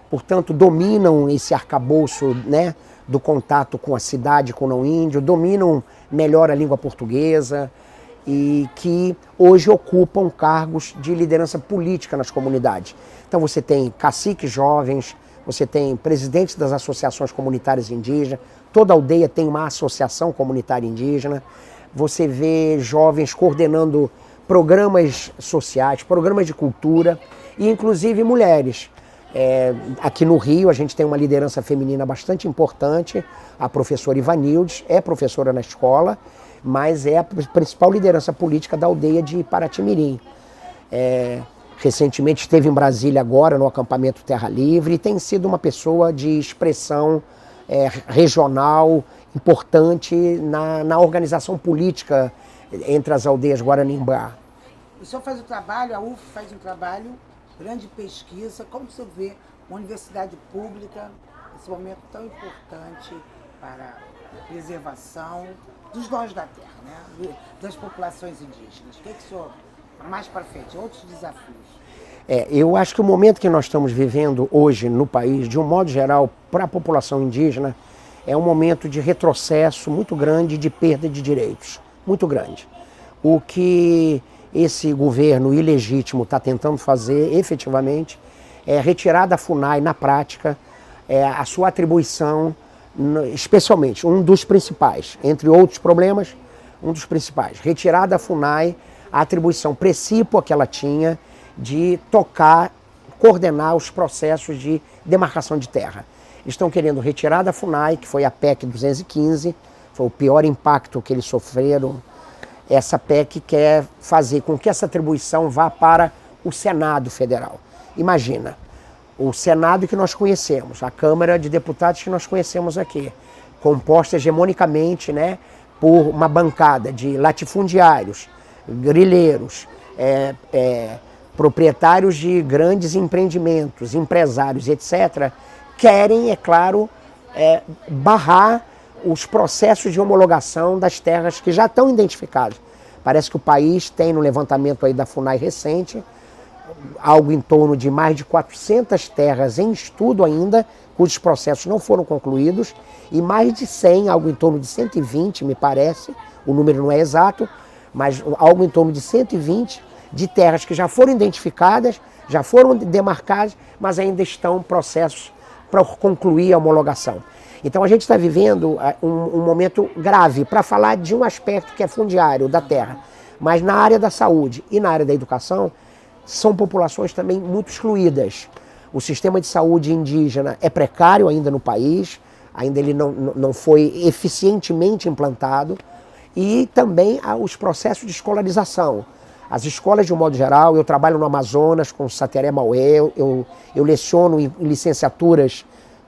portanto dominam esse arcabouço, né, do contato com a cidade, com o não índio, dominam melhor a língua portuguesa e que hoje ocupam cargos de liderança política nas comunidades. Então você tem caciques jovens, você tem presidentes das associações comunitárias indígenas, toda aldeia tem uma associação comunitária indígena, você vê jovens coordenando programas sociais, programas de cultura e inclusive mulheres. Aqui no Rio a gente tem uma liderança feminina bastante importante, a professora Ivanilde é professora na escola, mas é a principal liderança política da aldeia de Paraty-Mirim. Recentemente esteve em Brasília agora no acampamento Terra Livre e tem sido uma pessoa de expressão regional importante na organização política entre as aldeias Guaranimbá. O senhor faz o trabalho, a UF faz um trabalho, grande pesquisa. Como você vê uma universidade pública nesse momento tão importante para a preservação dos dons da terra, né? Das populações indígenas? O que o senhor, mais para frente, outros desafios? Eu acho que o momento que nós estamos vivendo hoje no país, de um modo geral, para a população indígena, é um momento de retrocesso muito grande, de perda de direitos, muito grande. O que esse governo ilegítimo está tentando fazer, efetivamente, é retirar da FUNAI, na prática, a sua atribuição, especialmente, um dos principais, entre outros problemas, um dos principais, retirar da FUNAI a atribuição precípua que ela tinha de tocar, coordenar os processos de demarcação de terra. Estão querendo retirar da FUNAI, que foi a PEC 215, foi o pior impacto que eles sofreram. Essa PEC quer fazer com que essa atribuição vá para o Senado Federal. Imagina, o Senado que nós conhecemos, a Câmara de Deputados que nós conhecemos aqui, composta hegemonicamente, né, por uma bancada de latifundiários, grileiros, proprietários de grandes empreendimentos, empresários, etc., querem, é claro, barrar os processos de homologação das terras que já estão identificadas. Parece que o país tem, no levantamento aí da FUNAI recente, algo em torno de mais de 400 terras em estudo ainda, cujos processos não foram concluídos, e mais de 100, algo em torno de 120, me parece, o número não é exato, mas algo em torno de 120 de terras que já foram identificadas, já foram demarcadas, mas ainda estão em processos para concluir a homologação. Então a gente está vivendo um momento grave para falar de um aspecto que é fundiário da terra. Mas na área da saúde e na área da educação, são populações também muito excluídas. O sistema de saúde indígena é precário ainda no país, ainda ele não foi eficientemente implantado, e também os processos de escolarização. As escolas, de um modo geral, eu trabalho no Amazonas com o Sateré Maué, eu leciono em licenciaturas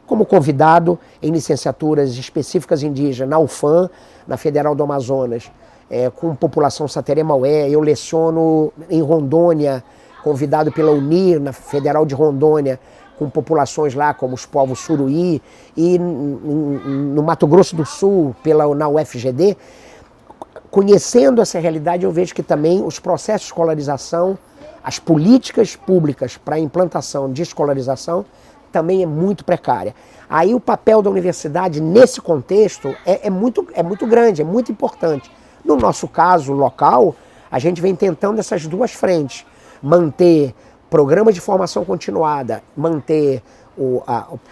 como convidado, em licenciaturas específicas indígenas, na UFAM, na Federal do Amazonas, com população Sateré Maué, eu leciono em Rondônia, convidado pela UNIR, na Federal de Rondônia, com populações lá como os povos Suruí, e no Mato Grosso do Sul, na UFGD. Conhecendo essa realidade, eu vejo que também os processos de escolarização, as políticas públicas para a implantação de escolarização, também é muito precária. Aí o papel da universidade nesse contexto é muito grande, é muito importante. No nosso caso local, a gente vem tentando essas duas frentes. Manter programas de formação continuada, manter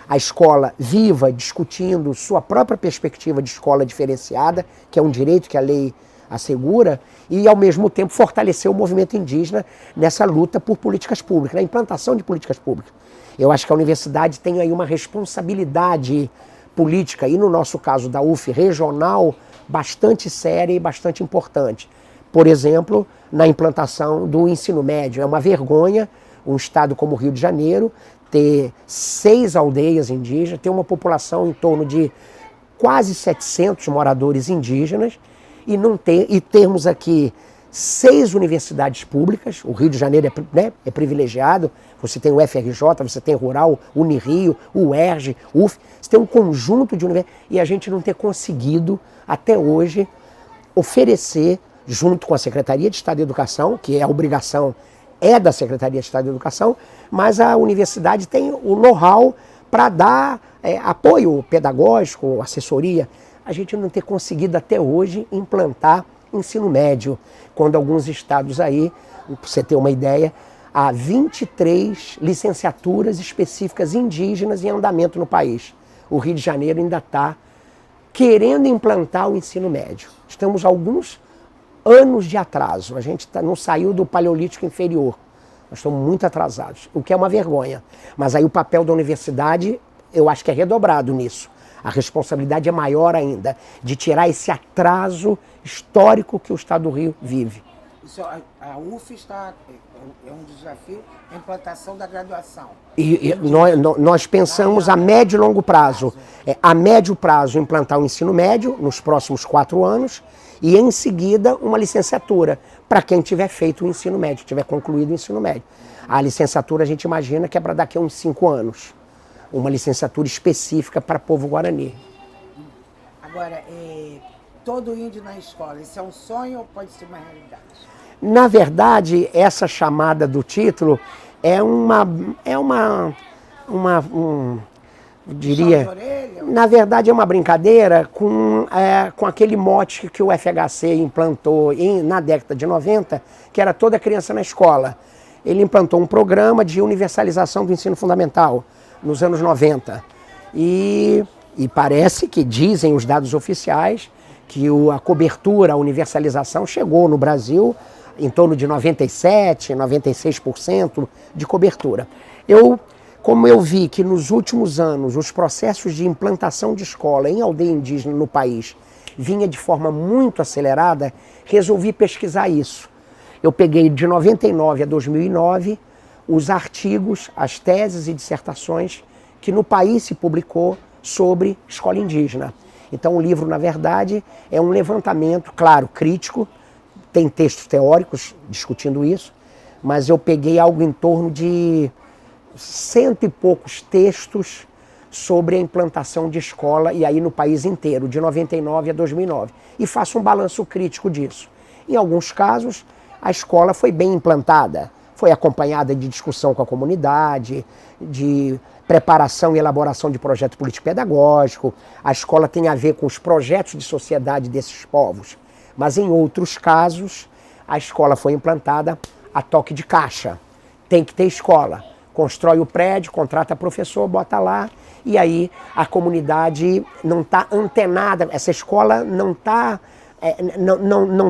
a escola viva, discutindo sua própria perspectiva de escola diferenciada, que é um direito que a lei assegura, e ao mesmo tempo fortalecer o movimento indígena nessa luta por políticas públicas, na implantação de políticas públicas. Eu acho que a universidade tem aí uma responsabilidade política, e no nosso caso da UF regional, bastante séria e bastante importante. Por exemplo, na implantação do ensino médio. É uma vergonha um estado como o Rio de Janeiro ter 6 aldeias indígenas, ter uma população em torno de quase 700 moradores indígenas e termos aqui 6 universidades públicas. O Rio de Janeiro é privilegiado, você tem o FRJ, você tem Rural, Unirio, o UERJ, UF, você tem um conjunto de universidades, e a gente não ter conseguido, até hoje, oferecer, junto com a Secretaria de Estado de Educação, que é a obrigação da Secretaria de Estado de Educação, mas a universidade tem o know-how para dar apoio pedagógico, assessoria. A gente não ter conseguido até hoje implantar ensino médio, quando alguns estados aí, para você ter uma ideia, há 23 licenciaturas específicas indígenas em andamento no país. O Rio de Janeiro ainda está querendo implantar o ensino médio. Estamos alguns anos de atraso, a gente não saiu do Paleolítico Inferior, nós estamos muito atrasados, o que é uma vergonha. Mas aí o papel da universidade, eu acho que é redobrado nisso. A responsabilidade é maior ainda, de tirar esse atraso histórico que o Estado do Rio vive. Isso, a UF é um desafio, a implantação da graduação. Nós pensamos a médio e longo prazo. A médio prazo, implantar o ensino médio nos próximos 4 anos, e em seguida uma licenciatura, para quem tiver feito o ensino médio, tiver concluído o ensino médio. A licenciatura a gente imagina que é para daqui a uns 5 anos. Uma licenciatura específica para povo guarani. Agora, todo índio na escola, isso é um sonho ou pode ser uma realidade? Na verdade, essa chamada do título diria, na verdade é uma brincadeira com aquele mote que o FHC implantou na década de 90, que era toda criança na escola. Ele implantou um programa de universalização do ensino fundamental nos anos 90. E parece que dizem os dados oficiais que a cobertura, a universalização chegou no Brasil em torno de 97%, 96% de cobertura. Como eu vi que nos últimos anos os processos de implantação de escola em aldeia indígena no país vinha de forma muito acelerada, resolvi pesquisar isso. Eu peguei de 99 a 2009 os artigos, as teses e dissertações que no país se publicou sobre escola indígena. Então o livro, na verdade, é um levantamento, claro, crítico, tem textos teóricos discutindo isso, mas eu peguei algo em torno de 100 e poucos textos sobre a implantação de escola, e aí no país inteiro, de 99 a 2009. E faço um balanço crítico disso. Em alguns casos, a escola foi bem implantada, foi acompanhada de discussão com a comunidade, de preparação e elaboração de projeto político-pedagógico. A escola tem a ver com os projetos de sociedade desses povos. Mas em outros casos, a escola foi implantada a toque de caixa. Tem que ter escola. constrói o prédio, contrata professor, bota lá, e aí a comunidade não está antenada, essa escola não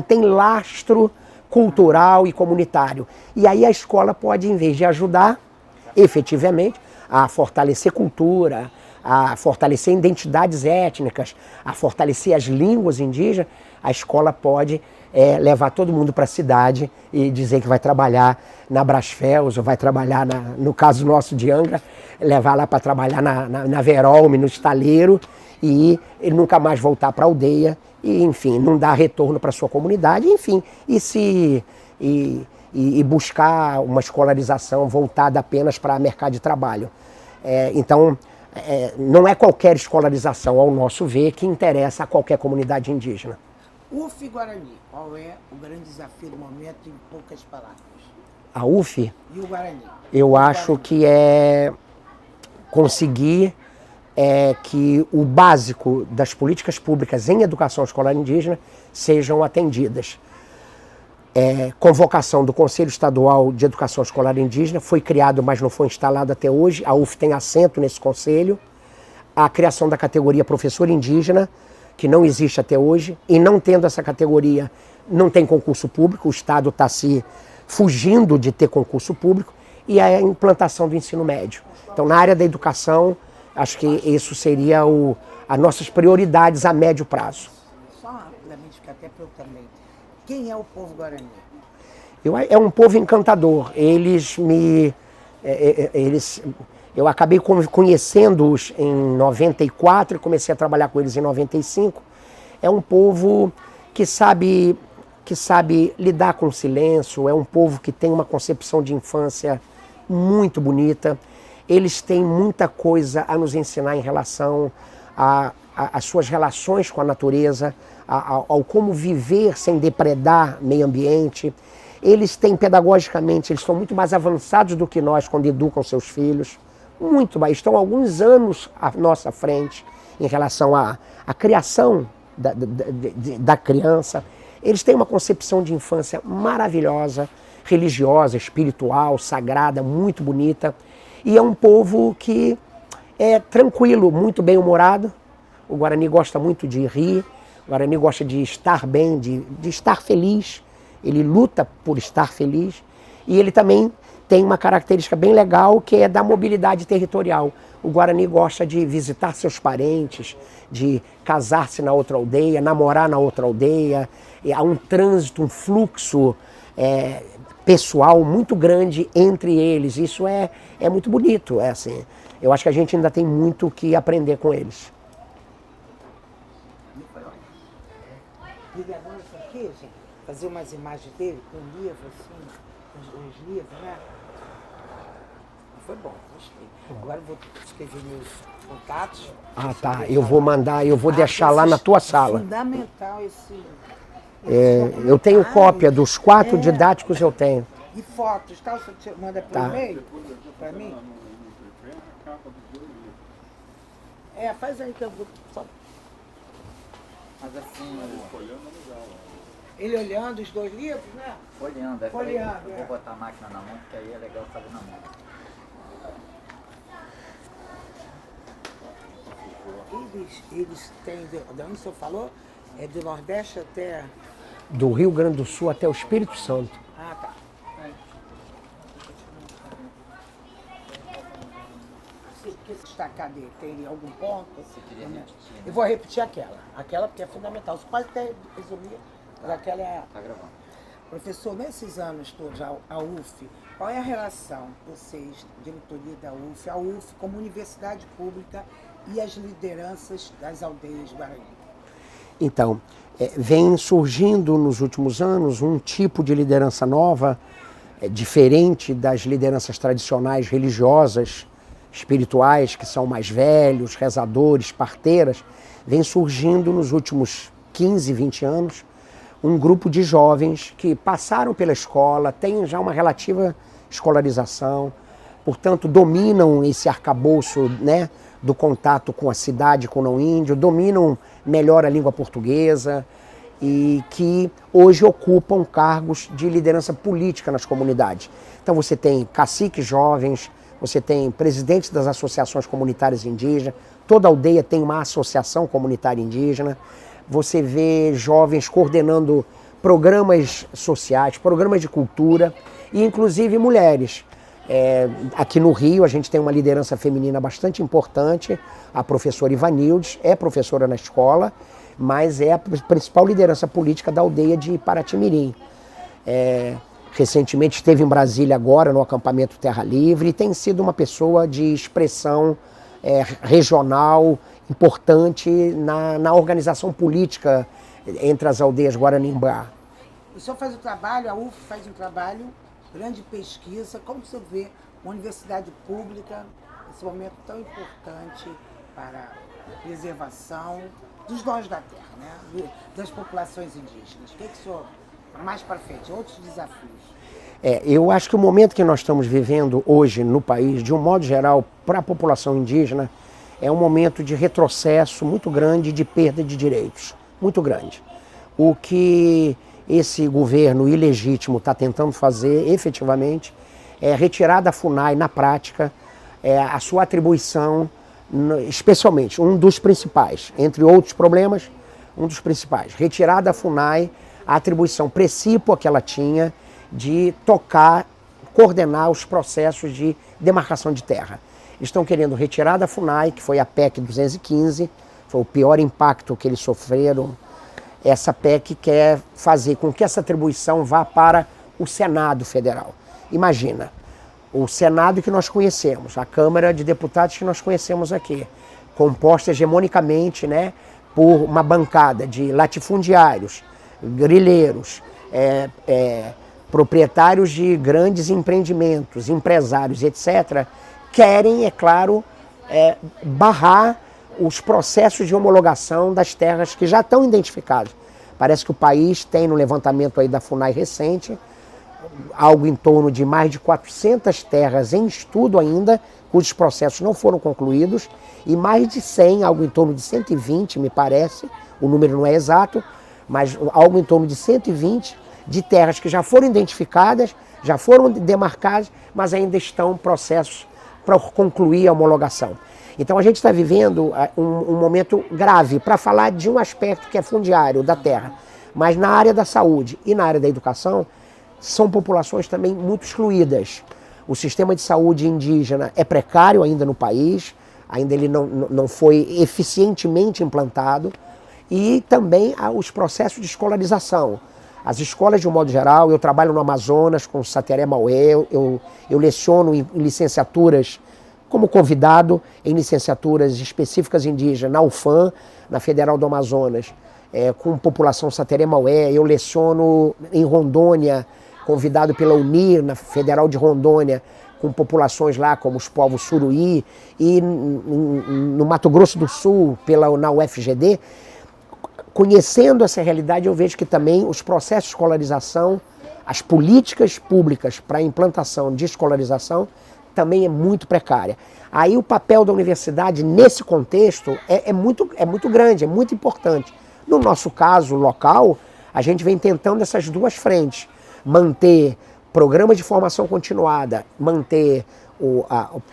tem lastro cultural e comunitário. E aí a escola pode, em vez de ajudar, efetivamente, a fortalecer cultura, a fortalecer identidades étnicas, a fortalecer as línguas indígenas, a escola pode levar todo mundo para a cidade e dizer que vai trabalhar na Brasfels, ou vai trabalhar, no caso nosso de Angra, levar lá para trabalhar na Verolme, no estaleiro, e nunca mais voltar para a aldeia, e enfim, não dar retorno para a sua comunidade, enfim, e buscar uma escolarização voltada apenas para mercado de trabalho. Então, não é qualquer escolarização, ao nosso ver, que interessa a qualquer comunidade indígena. UF Guarani, qual é o grande desafio do momento em poucas palavras? A UF, E o Guarani? eu acho que é conseguir que o básico das políticas públicas em educação escolar indígena sejam atendidas. Convocação do Conselho Estadual de Educação Escolar Indígena, foi criado, mas não foi instalado até hoje, a UF tem assento nesse conselho. A criação da categoria professor indígena, que não existe até hoje, e não tendo essa categoria, não tem concurso público, o Estado está se fugindo de ter concurso público, e a implantação do ensino médio. Então, na área da educação, acho que isso seria as nossas prioridades a médio prazo. Só rapidamente, que até para eu também. Quem é o povo Guarani? É um povo encantador. Eu acabei conhecendo-os em 94 e comecei a trabalhar com eles em 95. É um povo que sabe lidar com o silêncio, é um povo que tem uma concepção de infância muito bonita. Eles têm muita coisa a nos ensinar em relação às suas relações com a natureza, ao como viver sem depredar meio ambiente. Eles têm, pedagogicamente, eles estão muito mais avançados do que nós quando educam seus filhos. Muito mais, estão alguns anos à nossa frente em relação à criação da criança. Eles têm uma concepção de infância maravilhosa, religiosa, espiritual, sagrada, muito bonita. E é um povo que é tranquilo, muito bem-humorado. O Guarani gosta muito de rir, o Guarani gosta de estar bem, de estar feliz. Ele luta por estar feliz. E ele também tem uma característica bem legal, que é da mobilidade territorial. O Guarani gosta de visitar seus parentes, de casar-se na outra aldeia, namorar na outra aldeia. E há um trânsito, um fluxo pessoal muito grande entre eles. Isso é muito bonito. Assim, eu acho que a gente ainda tem muito que aprender com eles. Agora isso aqui, gente, fazer umas imagens dele com um livro, assim, uns livros, né? Foi bom, gostei. Agora eu vou escrever meus contatos. Ah, tá. Eu vou mandar, eu vou deixar lá na tua sala. É fundamental esse Eu tenho cópia dos 4 didáticos, eu tenho. E fotos, tá? Você manda por Tá. e-mail pra mim? Faz aí que eu vou só... Mas assim, Ele olhando os 2 livros, né? folheando, Folheando, eu vou botar a máquina na mão, porque aí é legal fazer na mão. Eles têm, de onde o senhor falou? É do Nordeste até... Do Rio Grande do Sul até o Espírito Santo. Ah, tá. Se quer destacar dele, tem algum ponto? queria repetir, né? Eu vou repetir aquela porque é fundamental. Você pode até resumir, mas aquela é... Tá gravando. Professor, nesses anos todos, a UF, qual é a relação, vocês, diretoria da UF, a UF como universidade pública e as lideranças das aldeias Guarani? Então, vem surgindo nos últimos anos um tipo de liderança nova, diferente das lideranças tradicionais religiosas, espirituais, que são mais velhos, rezadores, parteiras. Vem surgindo nos últimos 15, 20 anos um grupo de jovens que passaram pela escola, têm já uma relativa escolarização, portanto dominam esse arcabouço, né, do contato com a cidade, com o não índio, dominam melhor a língua portuguesa e que hoje ocupam cargos de liderança política nas comunidades. Então você tem caciques jovens, você tem presidentes das associações comunitárias indígenas, toda aldeia tem uma associação comunitária indígena, você vê jovens coordenando programas sociais, programas de cultura e inclusive mulheres. Aqui no Rio a gente tem uma liderança feminina bastante importante, a professora Ivanildes é professora na escola, mas é a principal liderança política da aldeia de Paraty-Mirim. Recentemente esteve em Brasília agora no acampamento Terra Livre e tem sido uma pessoa de expressão regional importante na organização política entre as aldeias Guaranimbá. O senhor faz o trabalho, a UF faz um trabalho, grande pesquisa. Como você vê uma universidade pública nesse momento tão importante para a preservação dos dons da terra, né? Das populações indígenas? O que o senhor, mais para frente, outros desafios? Eu acho que o momento que nós estamos vivendo hoje no país, de um modo geral, para a população indígena, é um momento de retrocesso muito grande, de perda de direitos, muito grande. O que esse governo ilegítimo está tentando fazer, efetivamente, é retirar da FUNAI, na prática, a sua atribuição, especialmente, um dos principais, entre outros problemas, um dos principais, retirar da FUNAI a atribuição precípua que ela tinha de tocar, coordenar os processos de demarcação de terra. Estão querendo retirar da FUNAI, que foi a PEC 215, foi o pior impacto que eles sofreram. Essa PEC quer fazer com que essa atribuição vá para o Senado Federal. Imagina, o Senado que nós conhecemos, a Câmara de Deputados que nós conhecemos aqui, composta hegemonicamente, né, por uma bancada de latifundiários, grileiros, proprietários de grandes empreendimentos, empresários, etc., querem, é claro, barrar os processos de homologação das terras que já estão identificadas. Parece que o país tem, no levantamento aí da FUNAI recente, algo em torno de mais de 400 terras em estudo ainda, cujos processos não foram concluídos, e mais de 100, algo em torno de 120, me parece, o número não é exato, mas algo em torno de 120 de terras que já foram identificadas, já foram demarcadas, mas ainda estão em processos para concluir a homologação. Então a gente está vivendo um momento grave para falar de um aspecto que é fundiário da terra, mas na área da saúde e na área da educação são populações também muito excluídas. O sistema de saúde indígena é precário ainda no país, ainda ele não foi eficientemente implantado, e também os processos de escolarização. As escolas, de um modo geral, eu trabalho no Amazonas com o Sateré Maué, eu leciono em licenciaturas como convidado em licenciaturas específicas indígenas na UFAM, na Federal do Amazonas, com população Sateré Maué. Eu leciono em Rondônia, convidado pela UNIR, na Federal de Rondônia, com populações lá como os povos Suruí, e no Mato Grosso do Sul, na UFGD. Conhecendo essa realidade, eu vejo que também os processos de escolarização, as políticas públicas para a implantação de escolarização também é muito precária. Aí o papel da universidade nesse contexto é muito grande, é muito importante. No nosso caso local, a gente vem tentando essas duas frentes, manter programas de formação continuada, manter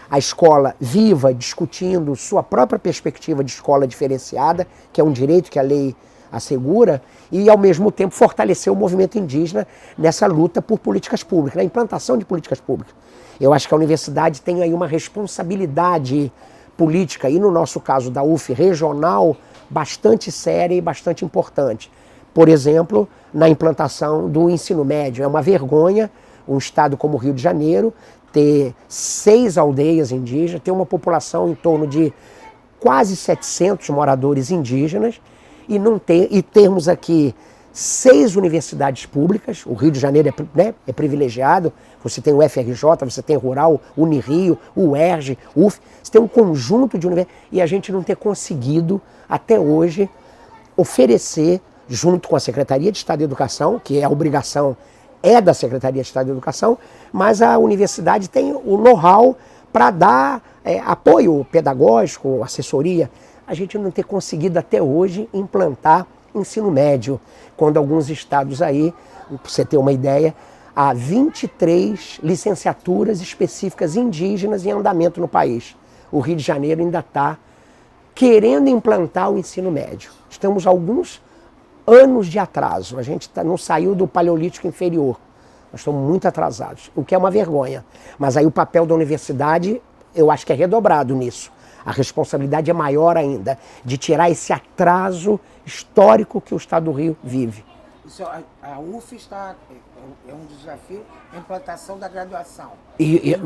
a escola viva, discutindo sua própria perspectiva de escola diferenciada, que é um direito que a lei assegura, e ao mesmo tempo fortalecer o movimento indígena nessa luta por políticas públicas, na implantação de políticas públicas. Eu acho que a universidade tem aí uma responsabilidade política, e no nosso caso da UF regional, bastante séria e bastante importante. Por exemplo, na implantação do ensino médio. É uma vergonha um estado como o Rio de Janeiro ter 6 aldeias indígenas, ter uma população em torno de quase 700 moradores indígenas, e termos aqui 6 universidades públicas. O Rio de Janeiro é privilegiado, você tem o FRJ, você tem Rural, Unirio, o UERJ, UF, você tem um conjunto de universidades, e a gente não ter conseguido, até hoje, oferecer, junto com a Secretaria de Estado de Educação, que a obrigação é da Secretaria de Estado de Educação, mas a universidade tem o know-how para dar apoio pedagógico, assessoria. A gente não ter conseguido até hoje implantar ensino médio, quando alguns estados aí, para você ter uma ideia, há 23 licenciaturas específicas indígenas em andamento no país. O Rio de Janeiro ainda está querendo implantar o ensino médio. Estamos alguns anos de atraso. A gente não saiu do Paleolítico Inferior. Nós estamos muito atrasados, o que é uma vergonha. Mas aí o papel da universidade, eu acho que é redobrado nisso. A responsabilidade é maior ainda, de tirar esse atraso histórico que o Estado do Rio vive. Isso, a UF é um desafio, a implantação da graduação. E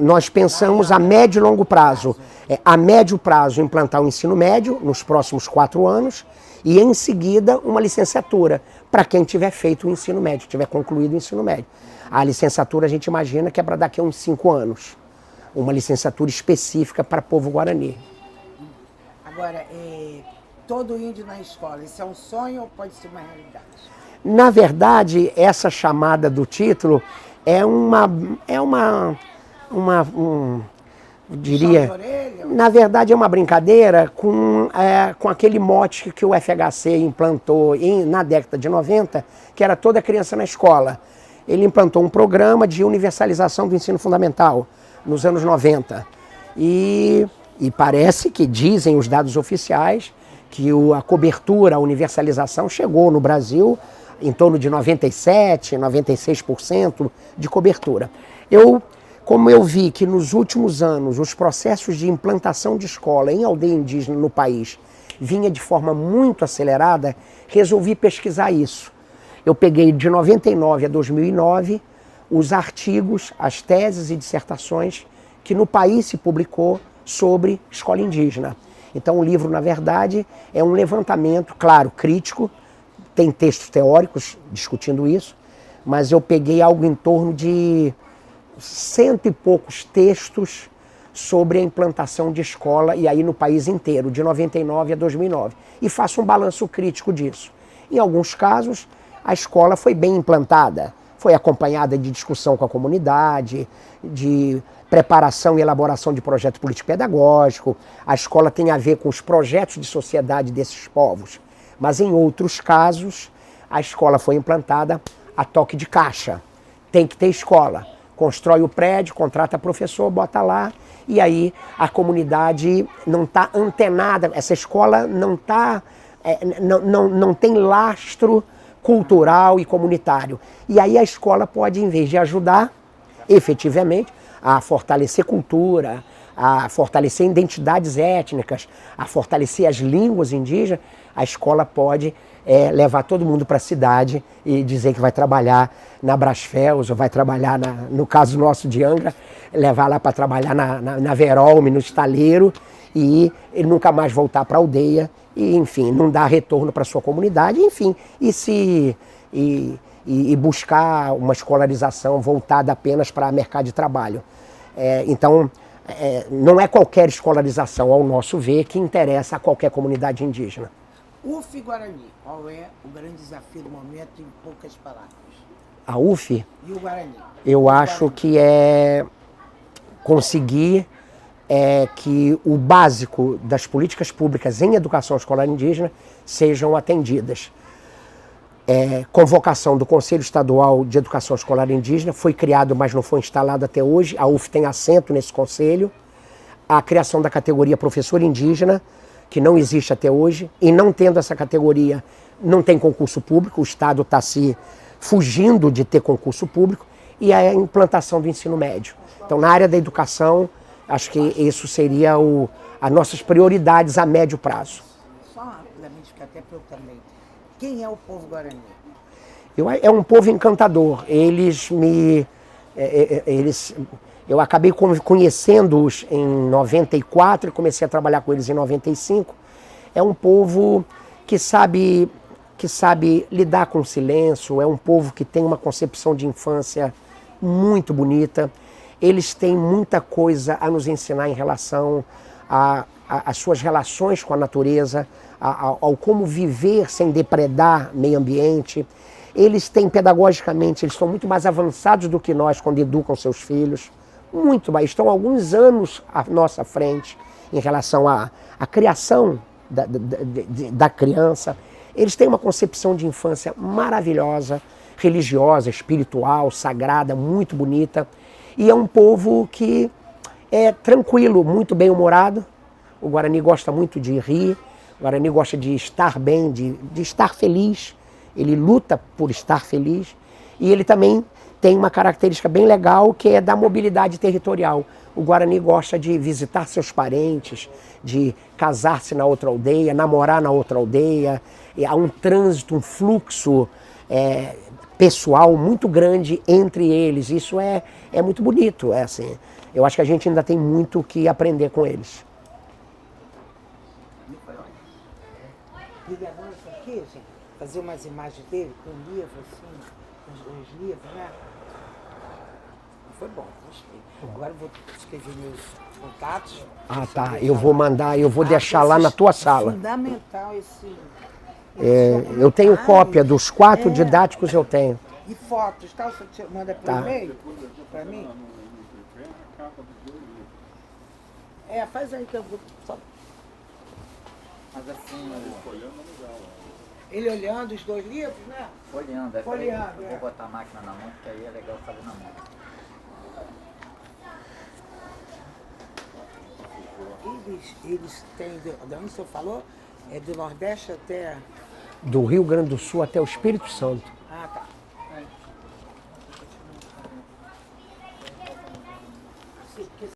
nós pensamos a médio e longo prazo. A médio prazo, implantar o ensino médio nos próximos 4 anos e, em seguida, uma licenciatura para quem tiver feito o ensino médio, tiver concluído o ensino médio. A licenciatura a gente imagina que é para daqui a uns 5 anos. Uma licenciatura específica para povo guarani. Agora, todo índio na escola, isso é um sonho ou pode ser uma realidade? Na verdade, essa chamada do título diria, na verdade é uma brincadeira com aquele mote que o FHC implantou na década de 90, que era toda criança na escola. Ele implantou um programa de universalização do ensino fundamental nos anos 90. E parece que dizem os dados oficiais que a cobertura, a universalização chegou no Brasil em torno de 97%, 96% de cobertura. Como eu vi que nos últimos anos os processos de implantação de escola em aldeia indígena no país vinha de forma muito acelerada, resolvi pesquisar isso. Eu peguei de 99 a 2009 os artigos, as teses e dissertações que no país se publicou sobre escola indígena. Então o livro, na verdade, é um levantamento, claro, crítico, tem textos teóricos discutindo isso, mas eu peguei algo em torno de 100 e poucos textos sobre a implantação de escola, e aí no país inteiro, de 99 a 2009. E faço um balanço crítico disso. Em alguns casos, a escola foi bem implantada, foi acompanhada de discussão com a comunidade, de preparação e elaboração de projeto político-pedagógico. A escola tem a ver com os projetos de sociedade desses povos. Mas em outros casos, a escola foi implantada a toque de caixa. Tem que ter escola. Constrói o prédio, contrata professor, bota lá, e aí a comunidade não está antenada. Essa escola não tem lastro cultural e comunitário. E aí a escola pode, em vez de ajudar, efetivamente, a fortalecer cultura, a fortalecer identidades étnicas, a fortalecer as línguas indígenas, a escola pode levar todo mundo para a cidade e dizer que vai trabalhar na Brasfels, ou vai trabalhar, no caso nosso de Angra, levar lá para trabalhar na Verolme, no estaleiro, e nunca mais voltar para a aldeia, e enfim, não dar retorno para a sua comunidade, enfim, e buscar uma escolarização voltada apenas para mercado de trabalho. Então, não é qualquer escolarização, ao nosso ver, que interessa a qualquer comunidade indígena. UF Guarani, qual é o grande desafio do momento, em poucas palavras? A UF? E o Guarani? Eu acho que é conseguir que o básico das políticas públicas em educação escolar indígena sejam atendidas. Convocação do Conselho Estadual de Educação Escolar Indígena, foi criado, mas não foi instalado até hoje. A UF tem assento nesse conselho. A criação da categoria professor indígena, que não existe até hoje, e não tendo essa categoria, não tem concurso público, o Estado está se fugindo de ter concurso público, e a implantação do ensino médio. Então, na área da educação, acho que isso seria as nossas prioridades a médio prazo. Só rapidamente, que até para eu também. Quem é o povo Guarani? É um povo encantador. Eu acabei conhecendo-os em 94 e comecei a trabalhar com eles em 95. É um povo que sabe lidar com o silêncio, é um povo que tem uma concepção de infância muito bonita. Eles têm muita coisa a nos ensinar em relação às suas relações com a natureza, ao como viver sem depredar meio ambiente. Eles têm, pedagogicamente, eles estão muito mais avançados do que nós quando educam seus filhos. Muito mais, estão alguns anos à nossa frente em relação à criação da criança. Eles têm uma concepção de infância maravilhosa, religiosa, espiritual, sagrada, muito bonita. E é um povo que é tranquilo, muito bem-humorado. O Guarani gosta muito de rir, o Guarani gosta de estar bem, de estar feliz. Ele luta por estar feliz. E ele também tem uma característica bem legal, que é da mobilidade territorial. O Guarani gosta de visitar seus parentes, de casar-se na outra aldeia, namorar na outra aldeia. E há um trânsito, um fluxo pessoal muito grande entre eles. Isso é muito bonito. Assim, eu acho que a gente ainda tem muito o que aprender com eles. Liga agora isso aqui, gente. Fazer umas imagens dele com livro, assim, os livros, né? Foi bom, gostei. Agora eu vou escrever meus contatos. Ah, tá. Eu vou mandar, eu vou deixar lá na tua sala. É fundamental esse Eu tenho cópia dos 4 didáticos, eu tenho. E fotos, tá? Você manda por Tá. e-mail pra mim? Faz aí que eu vou. Mas assim, Ele olhando os 2 livros, né? folheando, peraí, Folheando, eu vou botar a máquina na mão, porque aí é legal fazer na mão. Eles têm, de onde o senhor falou? É do Nordeste até. Do Rio Grande do Sul até o Espírito Santo.